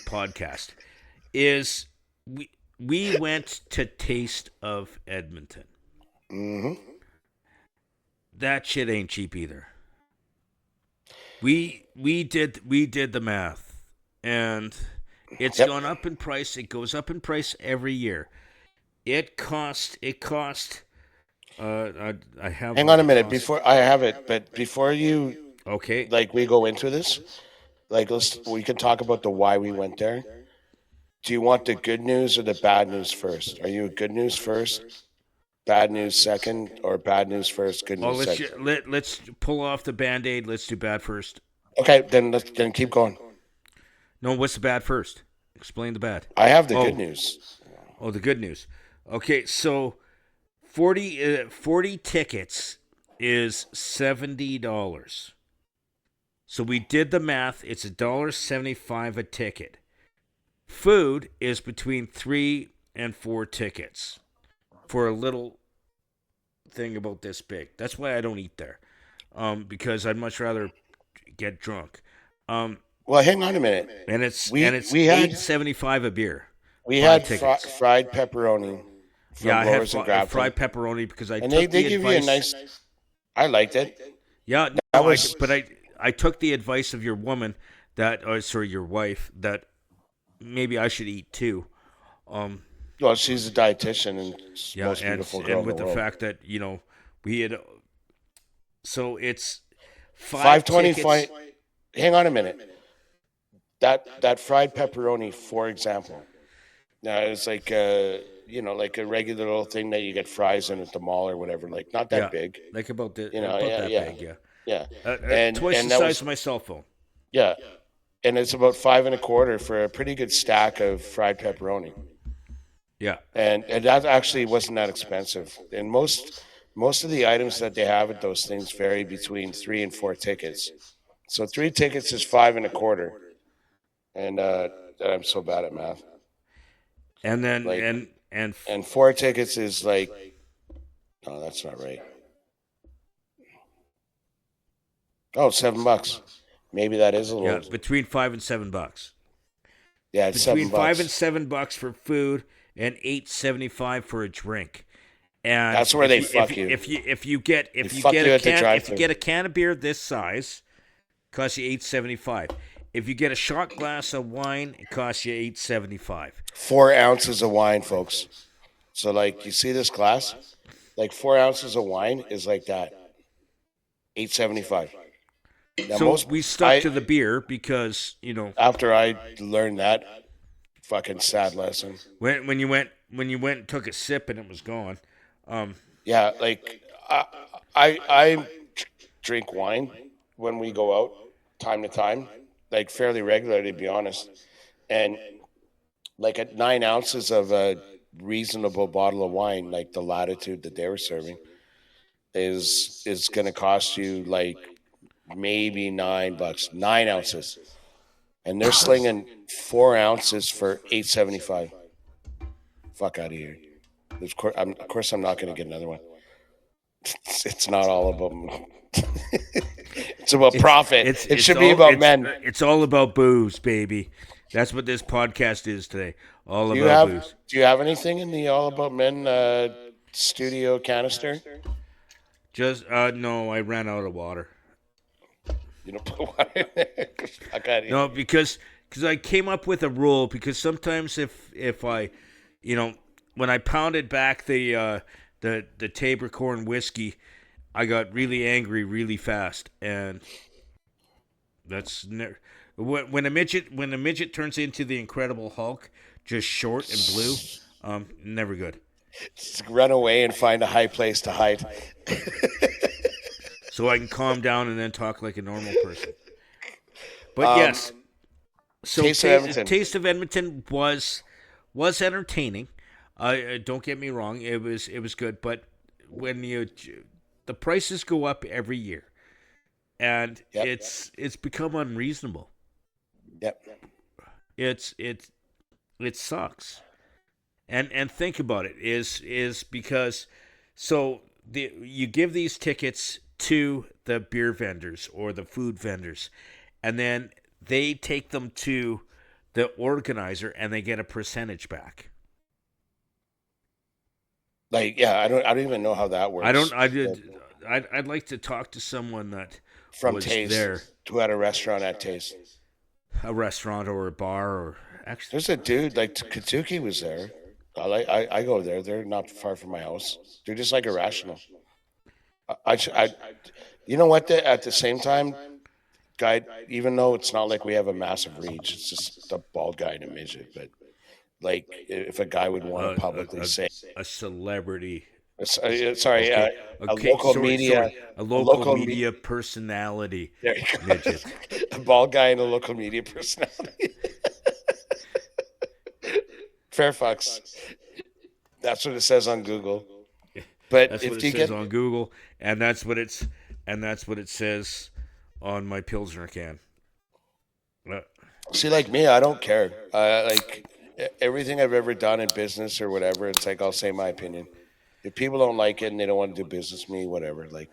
podcast. Is we went to Taste of Edmonton. mm-hmm. That shit ain't cheap either. We did the math, and it's gone up in price. It goes up in price every year. It cost. I have. Hang on a minute before I have it, but before you Okay. we go into this, we can talk about the why we went there. Do you want the good news or the bad news first? Are you a good news first, bad news second, or bad news first, good news second? Let's pull off the Band-Aid. Let's do bad first. Okay, then keep going. No, what's the bad first? Explain the bad. I have the good news. Oh, the good news. Okay, so 40 tickets is $70. So we did the math. It's $1.75 a ticket. Food is between 3 and 4 tickets for a little thing about this big. That's why I don't eat there, because I'd much rather get drunk. Well, hang on a minute. And it's We had $8.75 a beer. we 5 had tickets. fried pepperoni from Yeah, I had Lowers and Grafton, fried pepperoni because I and took they the give advice. you a nice. I liked it. Yeah, no, That was- I took the advice of your woman your wife that maybe I should eat too. Well, she's a dietitian and Yeah, most beautiful girl and with in the the world. fact that we had, so it's 525. Hang on a minute. That fried pepperoni, for example. Now it's like like a regular little thing that you get fries in at the mall or whatever. Like not that big. like about that yeah. big, yeah. Yeah, Twice the that size was, of my cell phone. yeah, and it's about $5.25 for a pretty good stack of fried pepperoni. Yeah, And that actually wasn't that expensive. And most of the items that they have at those things vary between 3 and 4 tickets. So 3 tickets is $5.25. And I'm so bad at math. and then Like- and And 4 tickets is like, no, that's not right. Oh, $7. Maybe that is a little. between $5 and $7. Yeah, it's Between $7. $5 and $7 for food and $8.75 for a drink. And That's where if they you- fuck if you. If you get fuck you at the if drive-thru. you get a can of beer this size, it costs you $8.75. If you get a shot glass of wine, it costs you $8.75. 4 ounces of wine, folks. So, like, you see this glass? Like 4 ounces of wine is like that. $8.75. Now, So we stuck to the beer because after I learned that fucking sad lesson. when you went and took a sip and it was gone. Yeah, like I drink wine when we go out time to time, like fairly regularly, to be honest. And like at 9 ounces of reasonable bottle of wine, like the Latitude that they were serving, is going to cost you like maybe $9, 9 ounces, and they're slinging 4 ounces for $8.75. Fuck out of here. Of course, I'm not going to get another one. It's not all about. It's about profit. It should be about men. It's all about booze, baby. That's what this podcast is today. All about booze. Do you have anything in the All About Men studio canister? Just no, I ran out of water. You don't put water in there? No, because I came up with a rule. Because sometimes if I, when I pounded back the Tabor Corn whiskey, I got really angry really fast, and that's when a midget turns into the Incredible Hulk, just short and blue, never good. Just run away and find a high place to hide. So I can calm down and then talk like a normal person. But yes, so Taste of Edmonton was entertaining. Don't get me wrong, it was good, but when the prices go up every year, and it's become unreasonable. Yep. It sucks. And think about it is because you give these tickets to the beer vendors or the food vendors, and then they take them to the organizer and they get a percentage back. Like, yeah, I don't even know how that works. I'd like to talk to someone that from was Taste there, who had a restaurant at Taste, a restaurant or a bar, or actually, there's a dude like Katsuki was there. I go there. They're not far from my house. They're just like irrational. You know what? At the same time, guy, even though it's not like we have a massive reach, it's just a bald guy and a midget, but. Like, if a guy would want to publicly say a celebrity, a local media personality, there you go. Midget. A bald guy and a local media personality. Fairfax. That's what it says on Google. But that's what it says on Google, and that's what it says on my Pilsner can. See, like me, I don't care. Like. Everything I've ever done in business or whatever, it's like I'll say my opinion. If people don't like it and they don't want to do business with me, whatever. Like,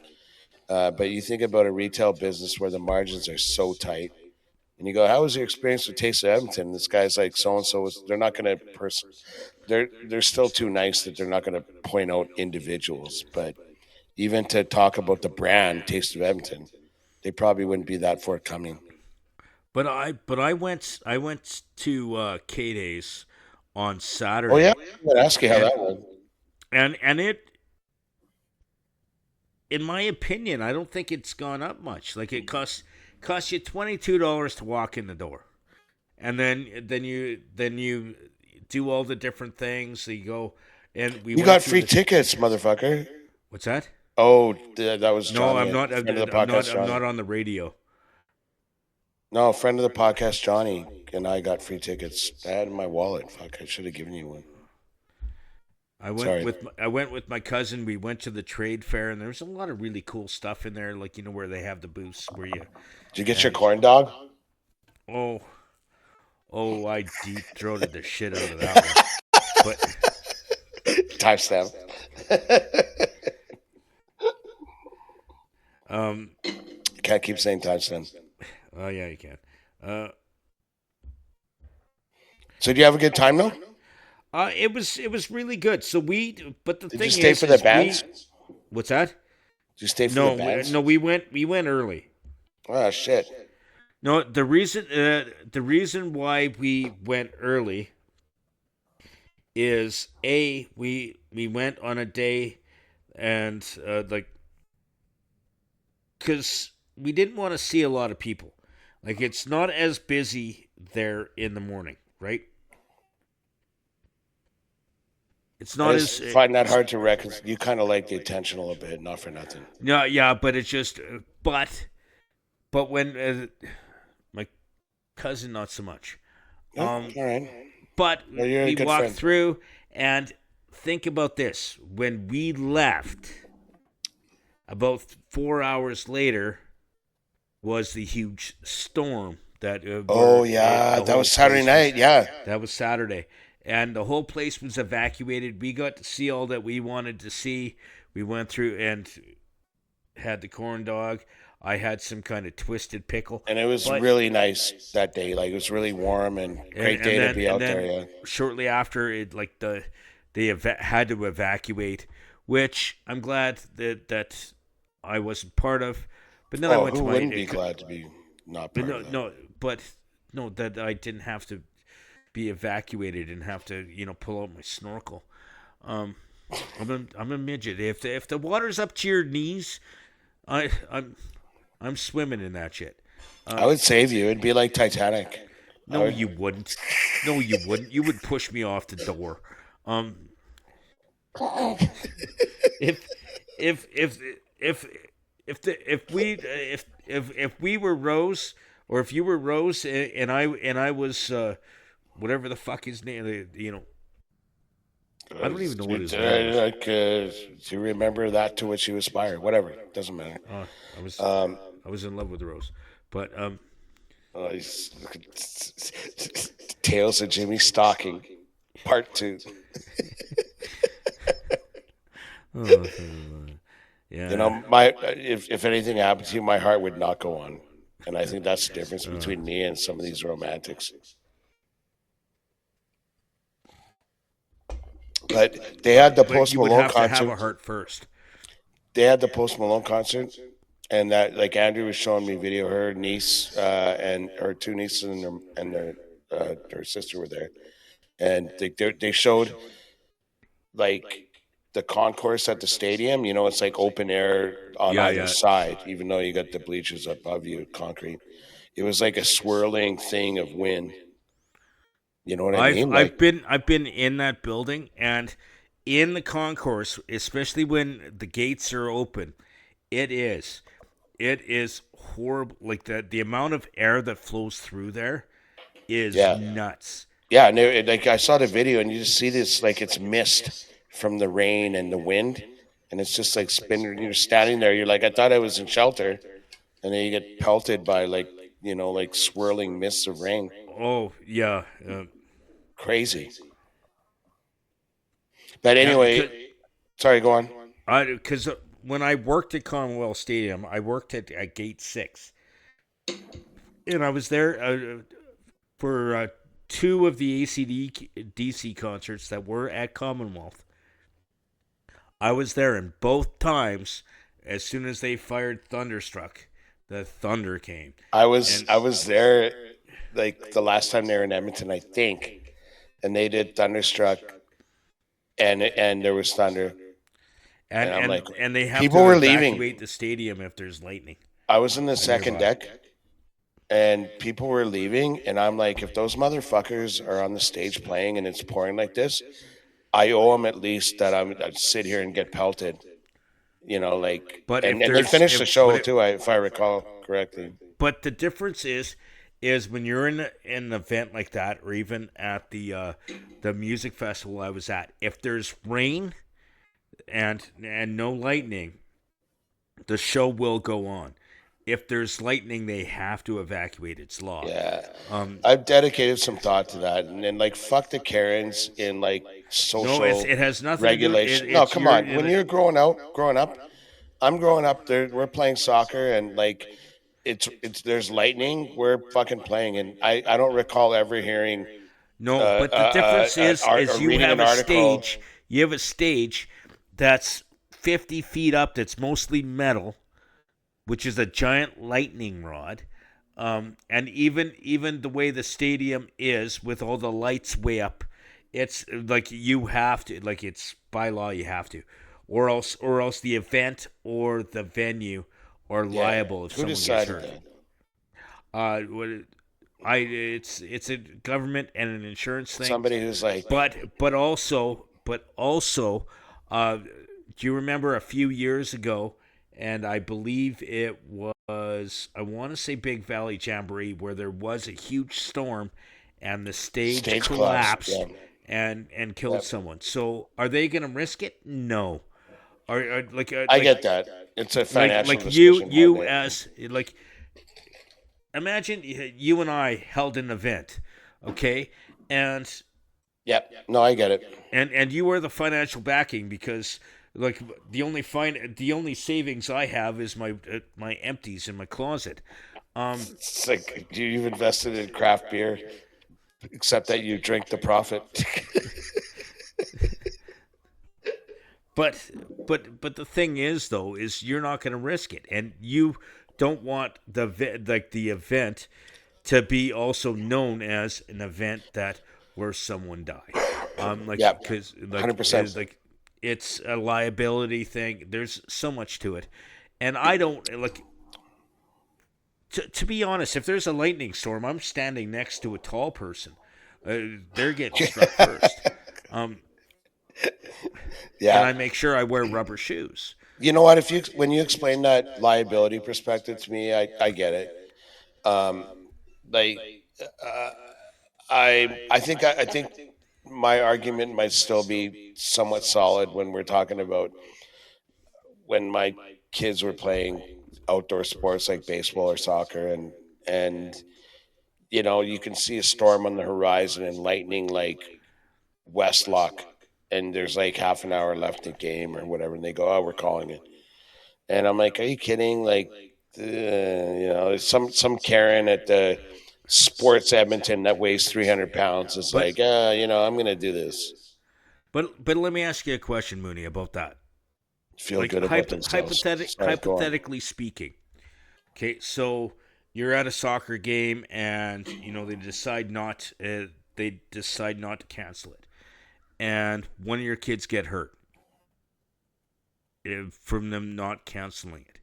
but you think about a retail business where the margins are so tight, and you go, "How was your experience with Taste of Edmonton?" This guy's like, "So and so." They're not going to They're still too nice that they're not going to point out individuals. But even to talk about the brand Taste of Edmonton, they probably wouldn't be that forthcoming. But I went to K-Days on Saturday. Oh yeah, I'm gonna ask you how that went. And it, in my opinion, I don't think it's gone up much. Like it costs you $22 to walk in the door, and then you do all the different things. So you go and you got free tickets, motherfucker. What's that? Oh, that was Johnny, no. I'm not. I'm not on the radio. No, a friend of the podcast, Johnny, and I got free tickets. I had in my wallet. Fuck, I should have given you one. I went with my cousin. We went to the trade fair, and there's a lot of really cool stuff in there, like where they have the booths where you. Did you get your corn dog? Oh, I deep throated the shit out of that one. But timestamp. Can't keep saying timestamp. Oh yeah, you can. So do you have a good time though? It was really good. So but the Did thing you stay for the bands? What's that? Did you stay for the bands? No, we went early. Oh shit. No, the reason why we went early is we went on a day and because we didn't want to see a lot of people. Like, it's not as busy there in the morning, right? It's not as... I find that hard to reconcile. You kind of like the attention a little bit, not for nothing. No, yeah, but it's just... But when... my cousin, not so much. All right. But we walked through, And think about this. When we left, about 4 hours later was the huge storm that that was Saturday night. That was Saturday. And the whole place was evacuated. We got to see all that we wanted to see. We went through and had the corn dog. I had some kind of twisted pickle. And it was really nice that day. Like, it was really warm and great day to be out there. Yeah. Shortly after, they had to evacuate, which I'm glad that I wasn't part of. But then I went who to my. Wouldn't be glad to be not part of that? That I didn't have to be evacuated and have to pull out my snorkel. I'm a midget. If the water's up to your knees, I'm swimming in that shit. I would save you. It'd be like Titanic. No, you wouldn't. No, you wouldn't. You would push me off the door. If we were Rose, or if you were Rose and I was whatever the fuck his name, I don't even know what his name is. Like, do you remember that to which you aspire? Whatever, doesn't matter. I was in love with Rose, but Tales of Jimmy Stocking, Part 2. Yeah. If anything happened to you, my heart would not go on, and I think that's the difference between me and some of these romantics. But they had the Post Malone concert. You would have to have a heart first. They had the Post Malone concert, and that, like, Andrew was showing me video. Her niece and her two nieces and her sister were there, and they showed like the concourse at the stadium. It's like open air on either side, even though you got the bleachers above you, concrete. It was like a swirling thing of wind. You know what I mean? I've been in that building, and in the concourse, especially when the gates are open, it is horrible. Like the amount of air that flows through there is nuts. Yeah, and like I saw the video, and you just see this, like, it's mist from the rain and the wind, and it's just like spinning. You're standing there, you're like, I thought I was in shelter, and then you get pelted by like swirling mists of rain. Oh yeah, crazy. But anyway, sorry, go on. Because when I worked at Commonwealth Stadium, I worked at Gate 6, and I was there for two of the AC/DC concerts that were at Commonwealth. I was there, and both times, as soon as they fired Thunderstruck, the thunder came. I was there, like, the last time they were in Edmonton, I think, and they did Thunderstruck, and there was thunder, and they have people to were evacuate leaving the stadium if there's lightning. I was in the second deck, and people were leaving, and I'm like, if those motherfuckers are on the stage playing and it's pouring like this, I owe them at least that I'd sit here and get pelted. But and they finished the show too, if I recall correctly. But the difference is when you're in an event like that, or even at the music festival I was at, if there's rain and no lightning, the show will go on. If there's lightning, they have to evacuate. It's law. Yeah. I've dedicated some thought to that, and then, like, fuck the Karens in, like, social it has nothing regulation. To do, come on. When you're growing up, I'm growing up there. We're playing soccer, and like it's there's lightning. We're fucking playing, and I don't recall ever hearing. No, but the difference is you have a stage. You have a stage that's 50 feet up. That's mostly metal, which is a giant lightning rod. And even the way the stadium is, with all the lights way up, it's like you have to, like, it's by law you have to, or else the event or the venue are liable if someone gets hurt. It's a government and an insurance thing. Somebody who's like, but also, do you remember a few years ago? And I believe it was, I want to say Big Valley Jamboree, where there was a huge storm and the stage collapsed and killed someone. So are they going to risk it? No. I get that. It's a financial like decision. you as like imagine you and I held an event, okay, and Yep. No, I get it. and you are the financial backing because like the only savings I have is my empties in my closet. It's like you've invested in craft beer, except that you drink the profit. But the thing is though is you're not going to risk it, and you don't want the event to be also known as an event that where someone died. Yeah, because 100%. like it's a liability thing. There's so much to it, and I don't like. To be honest, if there's a lightning storm, I'm standing next to a tall person. They're getting struck first. Yeah. And I make sure I wear rubber shoes. You know what? When you explain that liability perspective to me, I get it. Like, I think my argument might still be somewhat solid when we're talking about when my kids were playing outdoor sports like baseball or soccer, and you can see a storm on the horizon and lightning like Westlock, and there's like half an hour left in the game or whatever, and they go, "Oh, we're calling it," and I'm like, "Are you kidding?" Like, some Karen at the Sports Edmonton that weighs 300 pounds is like, I'm gonna do this. But let me ask you a question, Mooney, about that. Feel good about themselves. Hypothetically speaking, okay, so you're at a soccer game and they decide not to cancel it, and one of your kids get hurt from them not canceling it.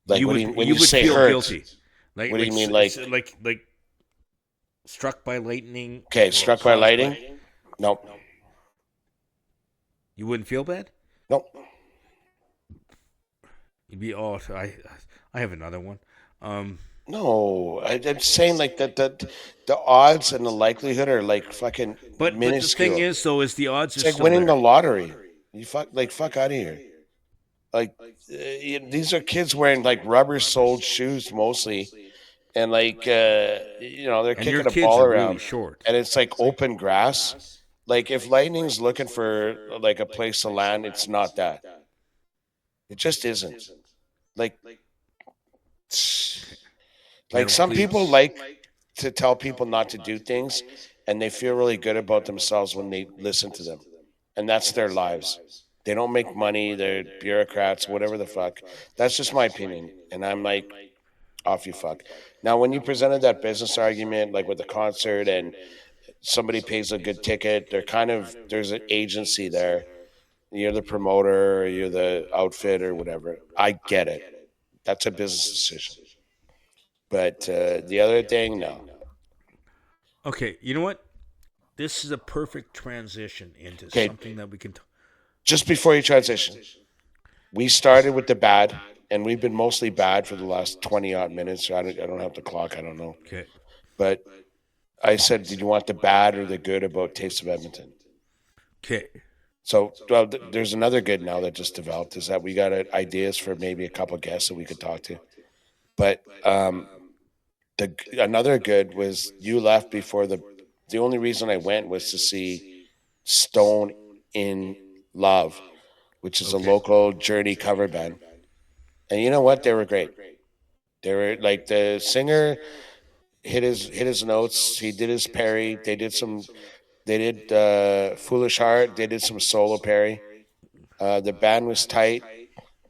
Like you when would you say feel hurt, guilty. Like, what do you mean, like struck by lightning? Okay, struck by lightning. Nope. You wouldn't feel bad. Nope. You'd be I have another one. No, I'm saying like that the odds and the likelihood are like fucking but minuscule. But the thing is, though, is the odds it's are like winning there. the lottery. You fuck out of here. Like these are kids wearing like rubber-soled shoes mostly, and like they're and kicking your a kids ball are around, really short. and it's like open grass. Like if lightning's looking for like a place to land, it's not that. It just isn't. Like some people like to tell people not to do things, and they feel really good about themselves when they listen to them, and that's their lives. They don't make money. They're bureaucrats, whatever the fuck. That's just my opinion, and I'm like, off you fuck. Now, when you presented that business argument, like with the concert, and somebody pays a good ticket, there's an agency there. You're the promoter, or you're the outfit, or whatever. I get it. That's a business decision. But the other thing, no. Okay, you know what? This is a perfect transition into something that we can. Just before you transition, we started with the bad, and we've been mostly bad for the last 20-odd minutes. I don't have the clock. I don't know. Okay. But I said, did you want the bad or the good about Taste of Edmonton? Okay. So there's another good now that just developed, is that we got ideas for maybe a couple guests that we could talk to. But another good was you left before the only reason I went was to see Stone in Love, which is a local Journey cover band. And you know what? They were great. They were like, the singer hit his notes. He did his Perry. They did Foolish Heart. They did some solo Perry. The band was tight.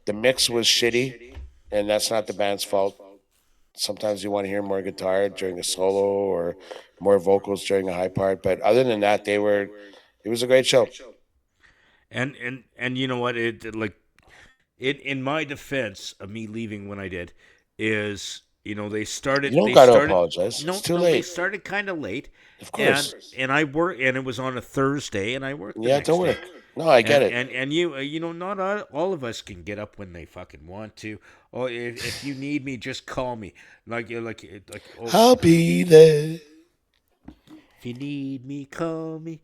The mix was shitty, and that's not the band's fault. Sometimes you want to hear more guitar during a solo or more vocals during a high part. But other than that, it was a great show. And you know what? In my defense of me leaving when I did, is they started. You don't got to apologize. No, it's too late. They started kind of late. Of course. And I worked, and it was on a Thursday, and I worked. Yeah, don't work. No, I get it. And you not all of us can get up when they fucking want to. Or if you need me, just call me. I'll be there. If you need me, call me.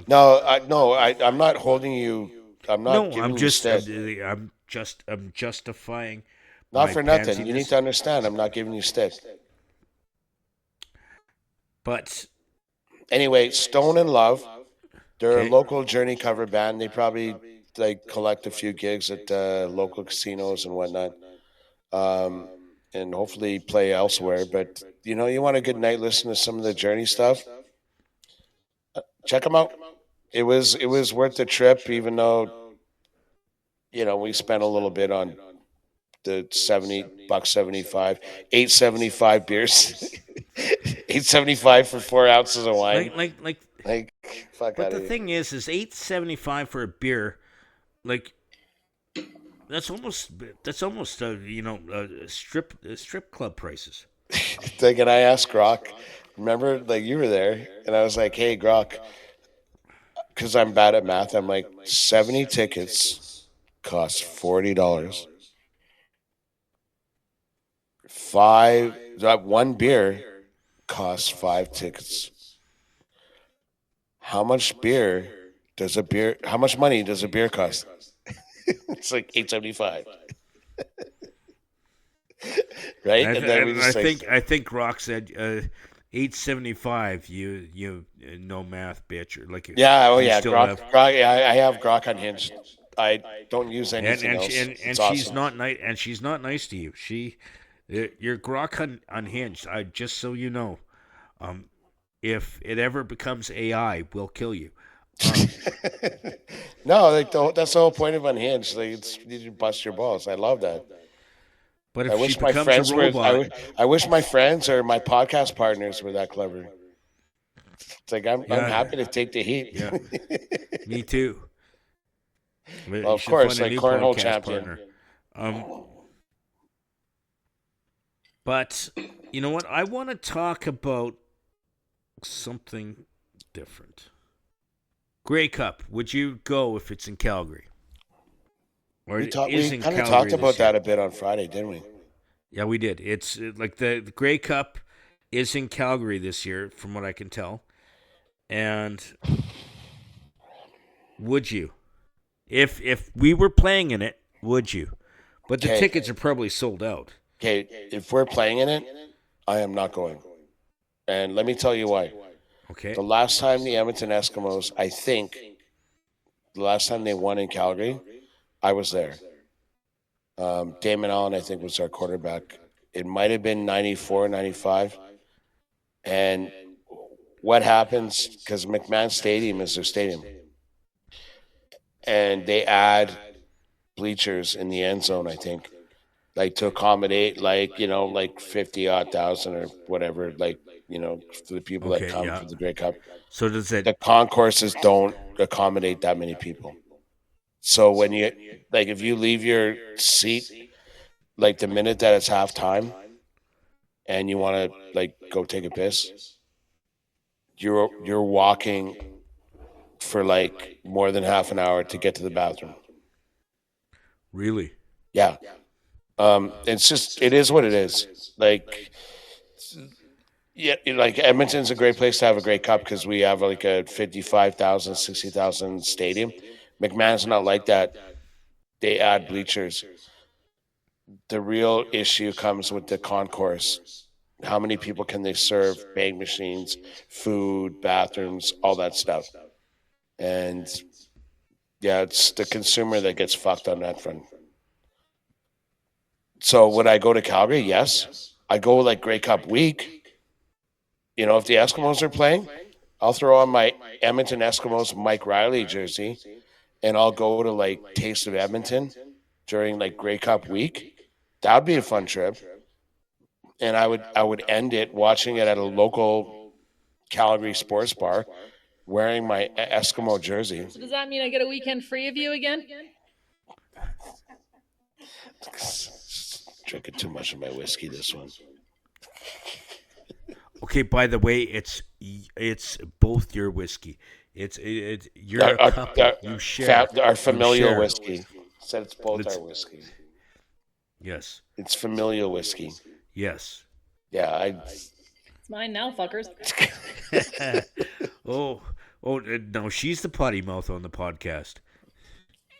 No, I'm not holding you. I'm not No, giving you stick. I'm justifying Not my for nothing. You need pansiness. to understand. I'm not giving you stick. But Anyway, Stone and Love. They're Okay. a local Journey cover band. They probably like collect a few gigs at local casinos and whatnot, and hopefully play elsewhere. But you want a good night listening to some of the Journey stuff. Check them out. It was worth the trip, even though we spent a little bit on the $70 $75, 875 beers, 875 for 4 ounces of wine. like Fuck but out the of here. thing is $8.75 for a beer. Like that's almost strip club prices. Like, and I asked Grok, remember, like you were there, and I was like, "Hey, Grok, because I'm bad at math, I'm like 70 tickets cost $40. One beer costs 5 tickets. How much How much money does a beer cost? It's like 875, right? And then we just I think Rock said $8.75. You no math, bitch. Or like yeah, oh you yeah, still Grok. have. Grok, yeah, I have Grok unhinged. I don't use And anything and else. she, and, It's and awesome. she's not nice. And she's not nice to you. Your Grok unhinged. I just so you know, if it ever becomes AI, we'll kill you. No, like that's the whole point of unhinged. Like you bust your balls. I love that. But I if she wish my becomes a friends were. robot, I wish my friends or my podcast partners were that clever. It's like I'm Yeah. happy to take the heat. Yeah. me too. Well, of course, like cornhole champion. But you know what? I want to talk about something different. Grey Cup. Would you go if it's in Calgary? Or We is in kind of Calgary talked this about year? that a bit on Friday, didn't we? Yeah, we did. It's like the Grey Cup is in Calgary this year, from what I can tell. And would you, if we were playing in it, would you? But the Okay. tickets are probably sold out. Okay, if we're playing in it, I am not going. And let me tell you why. Okay. The last time the Edmonton Eskimos, I think, the last time they won in Calgary, I was there. Damon Allen, I think, was our quarterback. It might have been 94, 95. And what happens, because McMahon Stadium is their stadium, and they add bleachers in the end zone, I think, like to accommodate, like 50-odd thousand or whatever, for the people that Okay, come yeah. for the Grey Cup. So does The it? concourses don't accommodate that many people. So when if you leave your seat, like the minute that it's halftime, and you want to go take a piss, you're walking for more than half an hour to get to the bathroom. Really? Yeah. It is what it is. Yeah, Edmonton's a great place to have a Grey Cup because we have a 55,000, 60,000 stadium. McMahon's not like that. They add bleachers. The real issue comes with the concourse. How many people can they serve? Bag machines, food, bathrooms, all that stuff. And yeah, it's the consumer that gets fucked on that front. So would I go to Calgary? Yes. I go Grey Cup week. If the Eskimos are playing, I'll throw on my Edmonton Eskimos Mike Riley jersey, and I'll go to Taste of Edmonton during Grey Cup week. That would be a fun trip. And I would end it watching it at a local Calgary sports bar, wearing my Eskimo jersey. So does that mean I get a weekend free of you again? Drinking too much of my whiskey this one. Okay. By the way, it's both your whiskey. You're a couple. You share. Our familial share. whiskey. Said it's both our whiskey. Yes. It's familial whiskey. Yes. Yeah, It's mine now, fuckers. oh, no, she's the potty mouth on the podcast.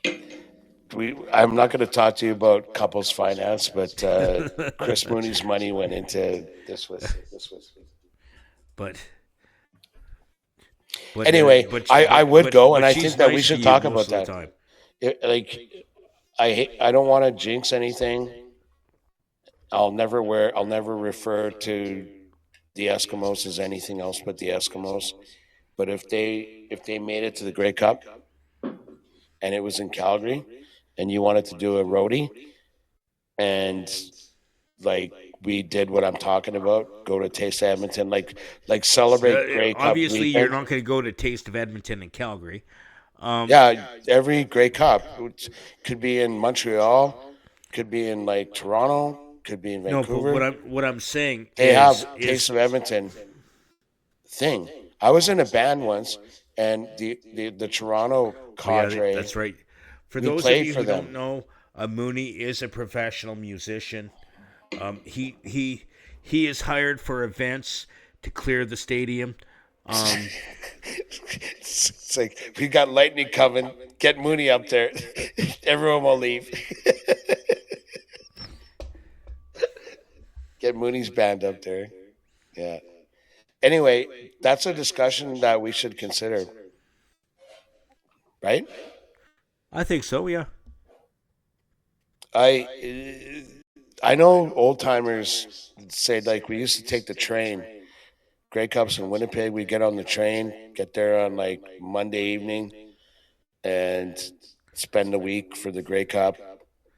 I'm not going to talk to you about couples finance, but Chris Mooney's money went into this was. But anyway, I would go, and I she's think that we nice to should you talk most about of the that. time. I don't want to jinx anything. I'll never refer to the Eskimos as anything else but the Eskimos. But if they made it to the Grey Cup and it was in Calgary and you wanted to do a roadie and like we did what I'm talking about, go to Taste of Edmonton, like celebrate Grey Cup Obviously, weekend. you're not going to go to Taste of Edmonton in Calgary. Every Grey Cup could be in Montreal, could be in like Toronto, could be in Vancouver. No, but what I'm saying they is, have Taste of Edmonton thing. I was in a band once, and the Toronto cadre. That's right. For we those of played you for who them. don't know, Mooney is a professional musician. He is hired for events to clear the stadium. It's like we got lightning coming. Get Mooney up there. Everyone will leave. Get Mooney's band up there. Yeah. Anyway, that's a discussion that we should consider. Right? I think so, yeah. I know old timers say like we used to take the train. Grey Cups in Winnipeg, we get on the train, get there on like Monday evening, and spend the week for the Grey Cup,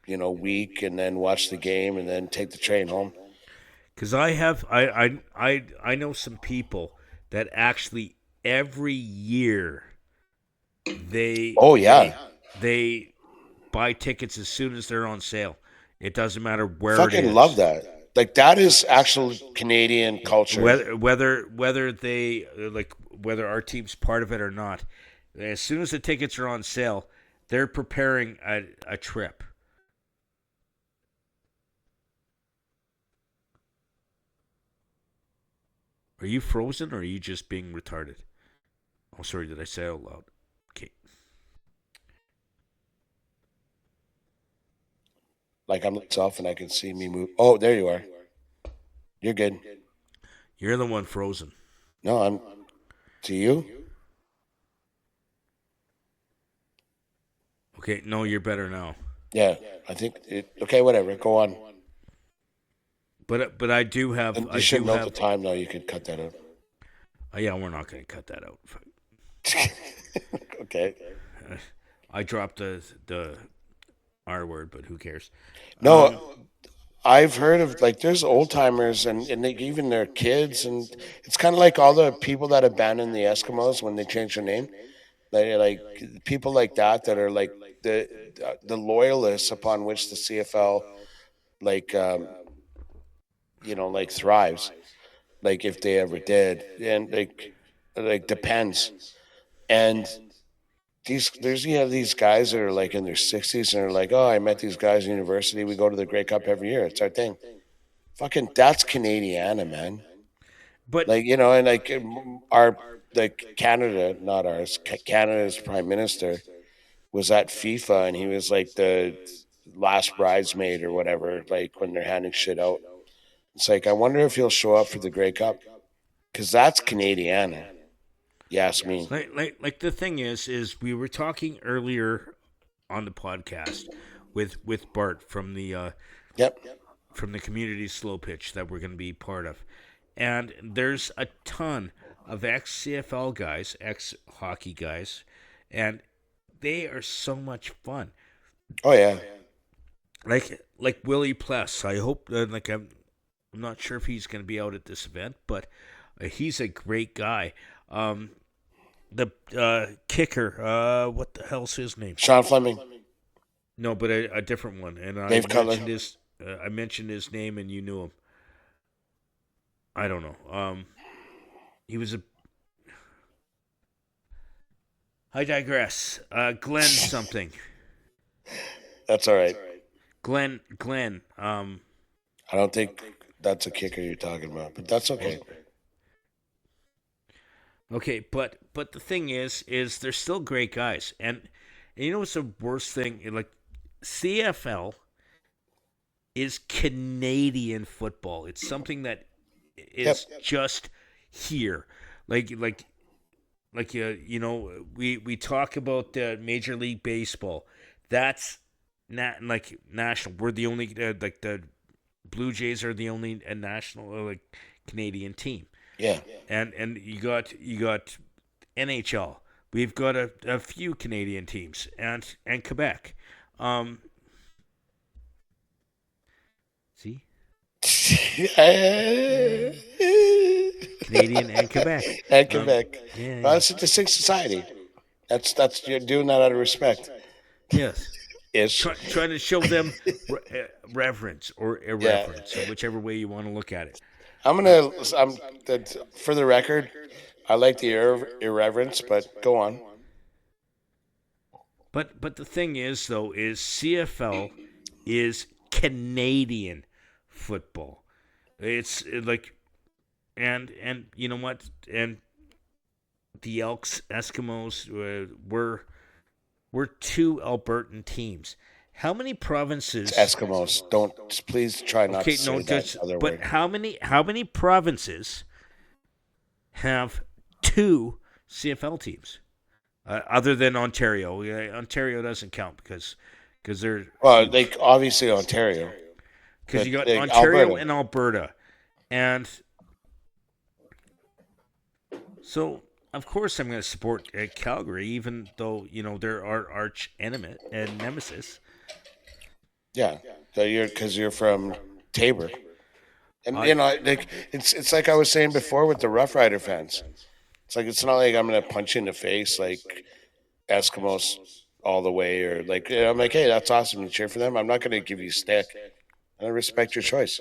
week, and then watch the game, and then take the train home. Because I know some people that actually every year they they buy tickets as soon as they're on sale. It doesn't matter where it is. Fucking love that. Like that is actual Canadian culture. Whether they whether our team's part of it or not, as soon as the tickets are on sale, they're preparing a trip. Are you frozen or are you just being retarded? Oh, sorry, did I say it out loud? Okay. Like I'm myself and I can see me move. Oh, there you are. You're good. You're the one frozen. No, I'm to you. Okay, no, you're better now. Yeah, I think okay, whatever. Go on. But I do have. And you should know the time though. You could cut that out. Yeah, we're not going to cut that out. Okay. I dropped the R word, but who cares? No, I've heard of like there's old timers and even their kids, and it's kind of like all the people that abandon the Eskimos when they change their name. Like people like that are like the loyalists upon which the CFL like thrives, like if they ever did, and like depends. And you have these guys that are like in their 60s and are like, oh, I met these guys in university. We go to the Grey Cup every year. It's our thing. Fucking, that's Canadiana, man. But like and like our Canada, not ours. Canada's prime minister was at FIFA and he was like the last bridesmaid or whatever. Like when they're handing shit out. It's like, I wonder if he'll show up for the Grey Cup. Because that's Canadiana. You ask me. Like the thing is we were talking earlier on the podcast with Bart from the from the community slow pitch that we're going to be part of. And there's a ton of ex-CFL guys, ex-hockey guys, and they are so much fun. Oh, yeah. Like Willie Pless. I hope, I'm not sure if he's going to be out at this event, but he's a great guy. The kicker, what the hell's his name? Sean Fleming. No, but a different one. And Dave Cutler. I mentioned his name and you knew him. I don't know. He was I digress. Glenn something. That's all right. Glenn. I don't think that's a kicker you're talking about, but that's okay. Okay, but the thing is they're still great guys, and you know what's the worst thing? Like CFL is Canadian football. It's something that Yep. is just here. Like like you know, we talk about Major League Baseball. That's not like national. We're the only like the Blue Jays are the only national like Canadian team. Yeah. And you got NHL. We've got a few Canadian teams and Quebec. Um, see, Canadian and Quebec. And Quebec. Yeah, Well, yeah. it's a distinct society. That's you're doing that out of respect. Yes. Ish. Trying to show them reverence or irreverence, or whichever way you want to look at it. I'm for the record, I like the irreverence, but go on. But the thing is though is CFL is Canadian football. It's like and you know what? And the Elks, Eskimos, we're two Albertan teams. How many provinces? Eskimos. Don't please try not Okay, to say no, that just other but word. how many provinces have two CFL teams other than Ontario? Ontario doesn't count because they're Well, like obviously Ontario. because you got like Ontario Alberta. and Alberta, and so of course I'm going to support Calgary, even though you know they're our arch enemy and nemesis. Yeah, so you're from Tabor, and you know, like it's like I was saying before with the Rough Rider fans. It's like it's not like I'm gonna punch you in the face like Eskimos all the way, or like I'm like, hey, that's awesome, you cheer for them. I'm not gonna give you stick. I respect your choice.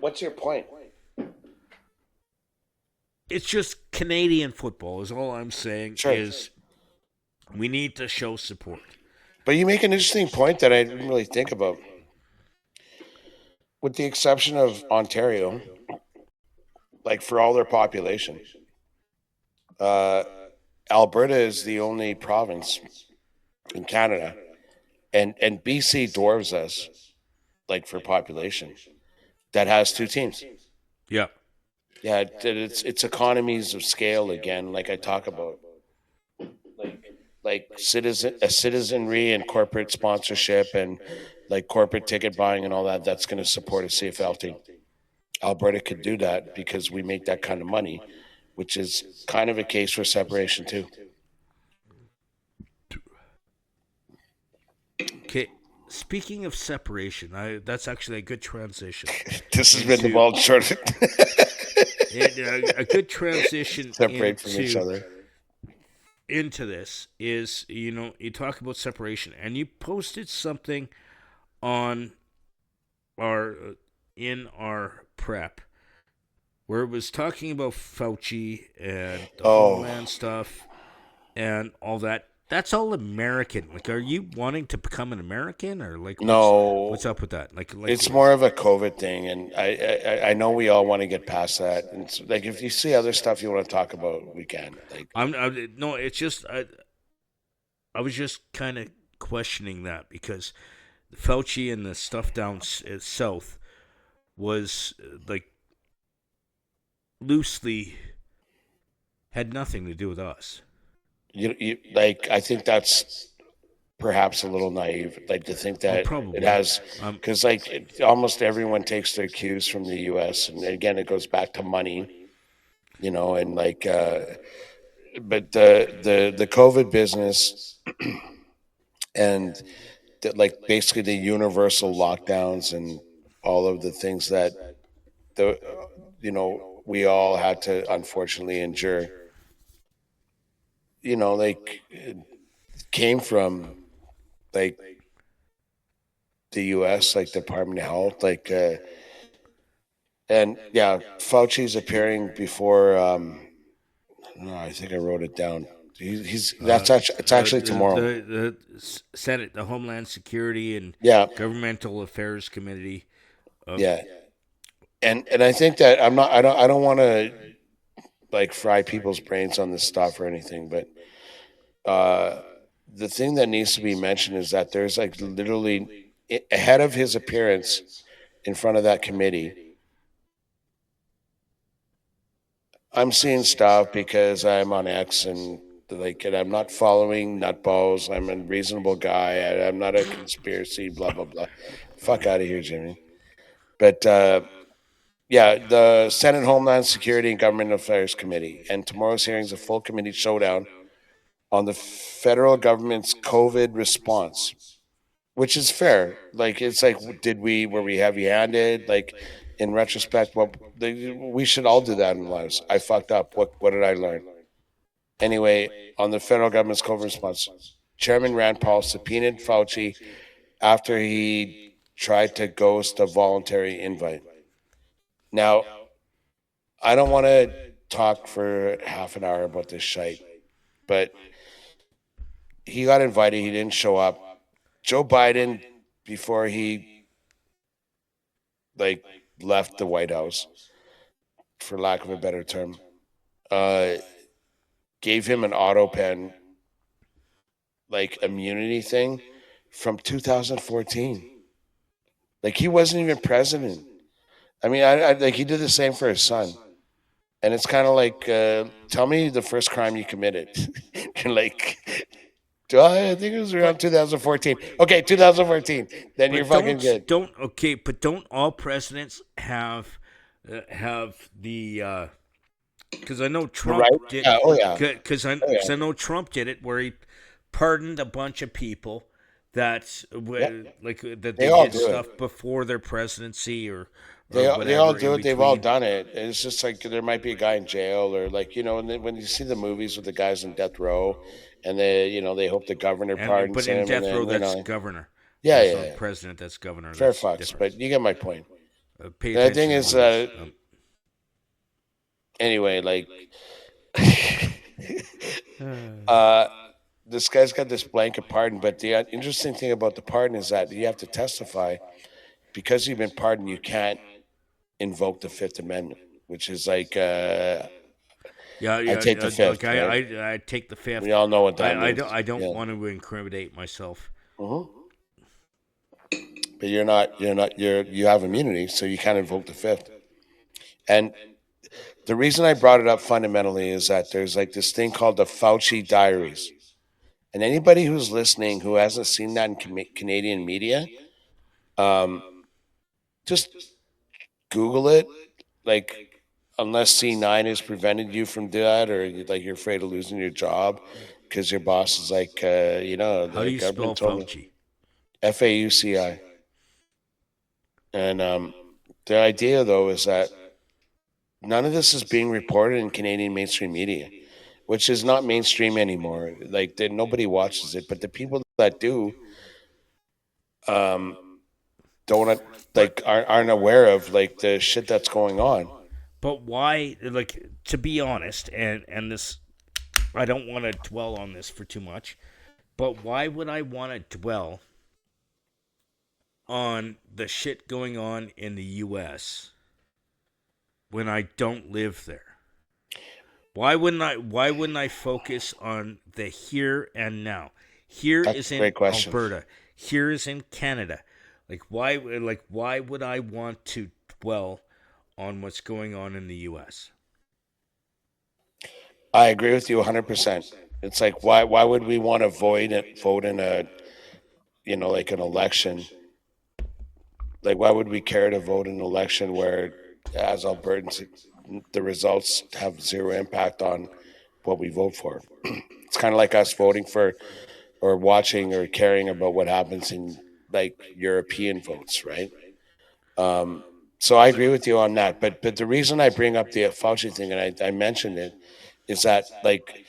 What's your point? It's just Canadian football is all I'm saying. Sure. Is we need to show support. But you make an interesting point that I didn't really think about. With the exception of Ontario, like for all their population, Alberta is the only province in Canada, and BC dwarfs us, like for population, that has two teams. Yeah. Yeah, it's economies of scale again, like I talk about, like citizenry and corporate sponsorship and like corporate ticket buying and all that. That's going to support a CFL team. Alberta could do that because we make that kind of money, which is kind of a case for separation too. Okay. Speaking of separation, that's actually a good transition. This has been the ball short. A good transition Separate from each other. Into this is, you know, you talk about separation, and you posted something on in our prep where it was talking about Fauci and the Homeland stuff and all that. That's all American. Like, are you wanting to become an American, or like, what's up with that? Like It's more of a COVID thing, and I know we all want to get past that. And so, like, if you see other stuff you want to talk about, we can. Like, no, it's just I was just kind of questioning that because Fauci and the stuff down south was like loosely had nothing to do with us. you like, I think that's perhaps a little naive, like to think that probably. it has, because like almost everyone takes their cues from the U.S. and again it goes back to money, you know, and like, but the COVID business and like basically the universal lockdowns and all of the things that we all had to unfortunately endure, you know, like it came from like the U.S., like Department of Health, like, and yeah, Fauci's appearing before. No, I think I wrote it down. It's actually tomorrow. The Senate, the Homeland Security and Yeah. Governmental Affairs Committee. Yeah. And I think that I don't want to like fry people's brains on this stuff or anything, but uh, the thing that needs to be mentioned is that there's like literally ahead of his appearance in front of that committee, I'm seeing stuff because I'm on X and I'm not following nutballs. I'm a reasonable guy. I'm not a conspiracy. Blah blah blah. Fuck out of here, Jimmy. But yeah, the Senate Homeland Security and Government Affairs Committee, and tomorrow's hearing is a full committee showdown on the federal government's COVID response, which is fair. Like it's like, were we heavy-handed? Like in retrospect, we should all do that in lives. I fucked up. What did I learn? Anyway, on the federal government's COVID response, Chairman Rand Paul subpoenaed Fauci after he tried to ghost a voluntary invite. Now, I don't want to talk for half an hour about this shite, but he got invited. He didn't show up. Joe Biden, before he like left the White House, for lack of a better term, gave him an auto pen like immunity thing from 2014. Like he wasn't even president. I mean, I like he did the same for his son, and it's kind of like, tell me the first crime you committed. Like, I think it was around 2014. Okay, 2014. Then you're fucking good. But don't all presidents have the? Because I know Trump Right? did. Yeah. Oh yeah. Because I know Trump did it, where he pardoned a bunch of people that that they all did do stuff it. before their presidency or They all whatever do in it. They've all between. done it. It's just like there might be a guy in jail, or like, and then when you see the movies with the guys in death row, and they hope the governor pardons But in him, death and row, then, that's governor. yeah, That's yeah, not yeah. president. That's governor. Fair That's fucks, different. but you get my point. Pay The thing attention is, to movies. anyway, like, this guy's got this blanket pardon, but the interesting thing about the pardon is that you have to testify. Because you've been pardoned, you can't invoke the Fifth Amendment, which is like, Yeah, I take the Fifth. Look, Right? I take the Fifth. We all know what that I means. don't Yeah. want to incriminate myself. Mhm. But you have immunity, so you can't invoke the Fifth. And the reason I brought it up fundamentally is that there's like this thing called the Fauci Diaries. And anybody who's listening who hasn't seen that in Canadian media, just Google it. Like, unless C9 has prevented you from that, or you're afraid of losing your job because your boss is like, How the do you spell government told me. Fauci? Fauci. And the idea, though, is that none of this is being reported in Canadian mainstream media, which is not mainstream anymore. Like, nobody watches it, but the people that do, don't aren't aware of like the shit that's going on. But why? Like, to be honest, and this, I don't want to dwell on this for too much, but why would I want to dwell on the shit going on in the U.S. when I don't live there? Why wouldn't I focus on the here and now? Here That's is a in great question. Alberta. Here is in Canada. Why would I want to dwell on what's going on in the U.S.? I agree with you 100%. It's like, why would we want to vote in a, like an election? Like, why would we care to vote in an election where, as Albertans, the results have zero impact on what we vote for? It's kind of like us voting for, or watching, or caring about what happens in like European votes, right? So I agree with you on that. But the reason I bring up the Fauci thing, and I mentioned it, is that like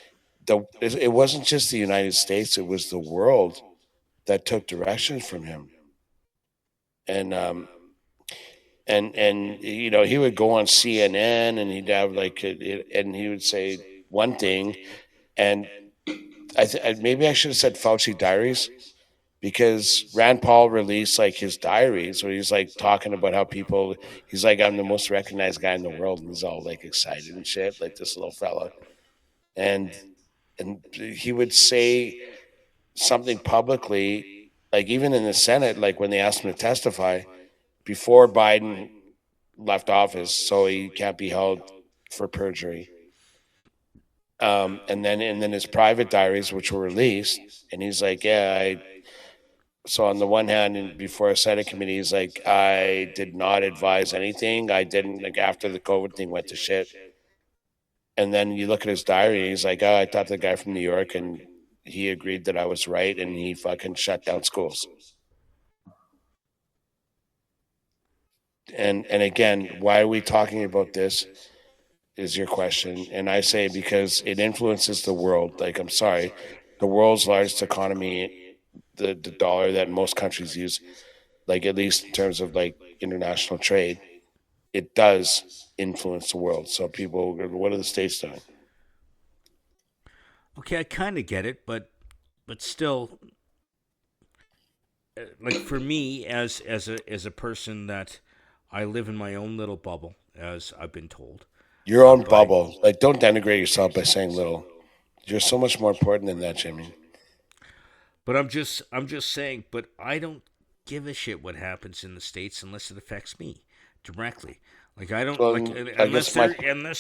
it wasn't just the United States; it was the world that took directions from him. And he would go on CNN and he'd have and he would say one thing, and maybe I should have said Fauci Diaries, because Rand Paul released like his diaries where he's like talking about how people, he's like, I'm the most recognized guy in the world, and he's all like excited and shit, like this little fella. And he would say something publicly, like even in the Senate, like when they asked him to testify before Biden left office, so he can't be held for perjury. And then his private diaries, which were released, and he's like, yeah, so on the one hand, and before a Senate committee, he's like, I did not advise anything. I didn't, like, after the COVID thing went to shit. And then you look at his diary, he's like, oh, I talked to the guy from New York, and he agreed that I was right, and he fucking shut down schools. And again, why are we talking about this is your question. And I say because it influences the world. Like, I'm sorry, the world's largest economy, the dollar that most countries use, like at least in terms of like international trade, it does influence the world. So people, what are the states doing? Okay, I kind of get it, but still, like for me, as a person that I live in my own little bubble, as I've been told. Your own bubble. Like, don't denigrate yourself by saying little. You're so much more important than that, Jimmy. But I'm just saying. But I don't give a shit what happens in the States unless it affects me directly. Like I don't unless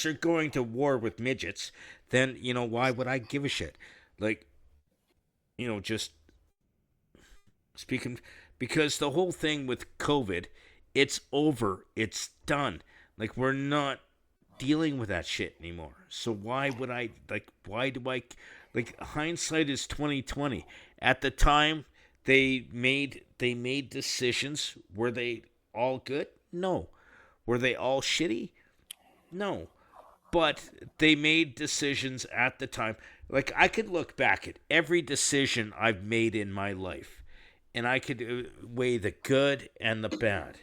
they're going to war with midgets. Then why would I give a shit? Like just speaking, because the whole thing with COVID, it's over. It's done. Like we're not dealing with that shit anymore. So why would I why do I hindsight is 2020. At the time they made decisions. Were they all good? No. Were they all shitty? No. But they made decisions at the time. Like I could look back at every decision I've made in my life and I could weigh the good and the bad.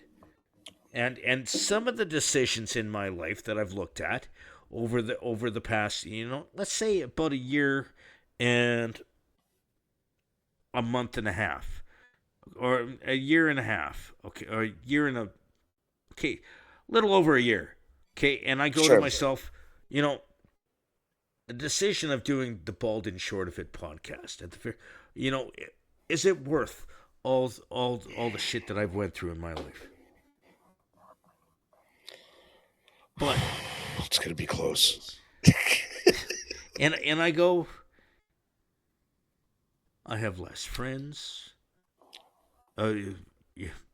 And some of the decisions in my life that I've looked at over the past, let's say about a year and a month and a half, or a year and a half, okay, or a year and a little over a year, okay, and I go to myself, the decision of doing the Bald and Short of It podcast at the fair, is it worth all the shit that I've went through in my life? But it's gonna be close. and I go, I have less friends.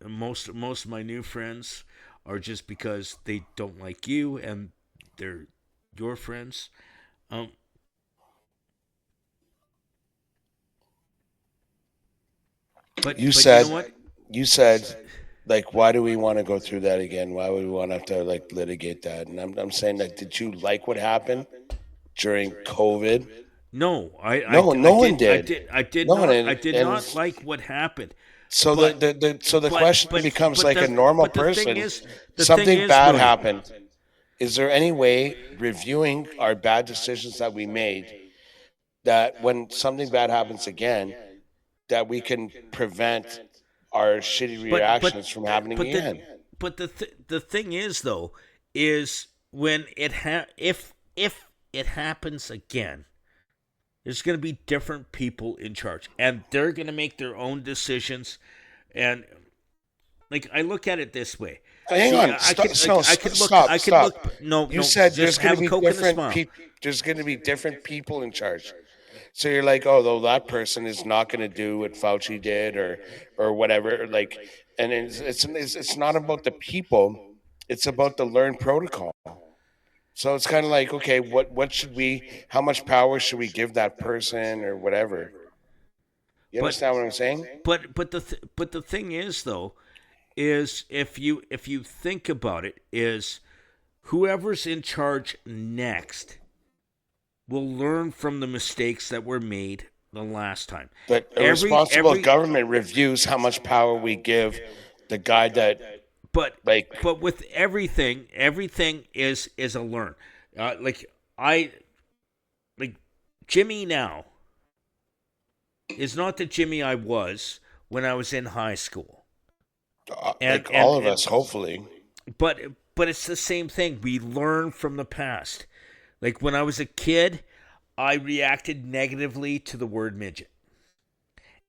Most of my new friends are just because they don't like you and they're your friends. But you know what? You said, like, why do we want to go through that again? Why would we want to have to like litigate that? And I'm saying, like, did you like what happened during COVID? No, no one did. I did not like what happened. So the question becomes like a normal person. Something bad happened. Is there any way, reviewing our bad decisions that we made, that when something bad happens again, that we can prevent our shitty reactions from happening again? But the thing is, though, is when if it happens again, there's going to be different people in charge, and they're going to make their own decisions. And like I look at it this way. Hang on, stop. No, you said there's going to be different people in charge. So you're like, oh, though that person is not going to do what Fauci did, or whatever. Like, and it's not about the people; it's about the learned protocol. So it's kind of like, okay, what should we? How much power should we give that person, or whatever? You understand what I'm saying? But the thing is, though, is if you think about it, is whoever's in charge next will learn from the mistakes that were made the last time. But a responsible government reviews how much power we give the guy that. But with everything is a learn. Jimmy now is not the Jimmy I was when I was in high school. Like all of us, hopefully. But it's the same thing. We learn from the past. Like when I was a kid, I reacted negatively to the word midget.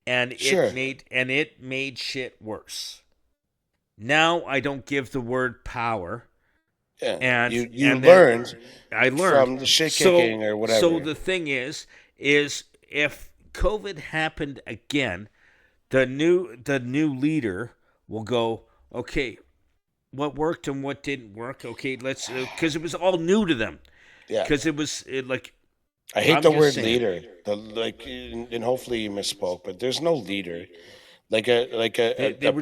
And it made shit worse. Now I don't give the word power. Yeah. And you learned. I learned from the shit kicking or whatever. So the thing is if COVID happened again, the new leader will go, okay, what worked and what didn't work. Okay, let's because it was all new to them. Yeah. Because it was like. I hate the word leader. And hopefully you misspoke, but there's no leader. Like a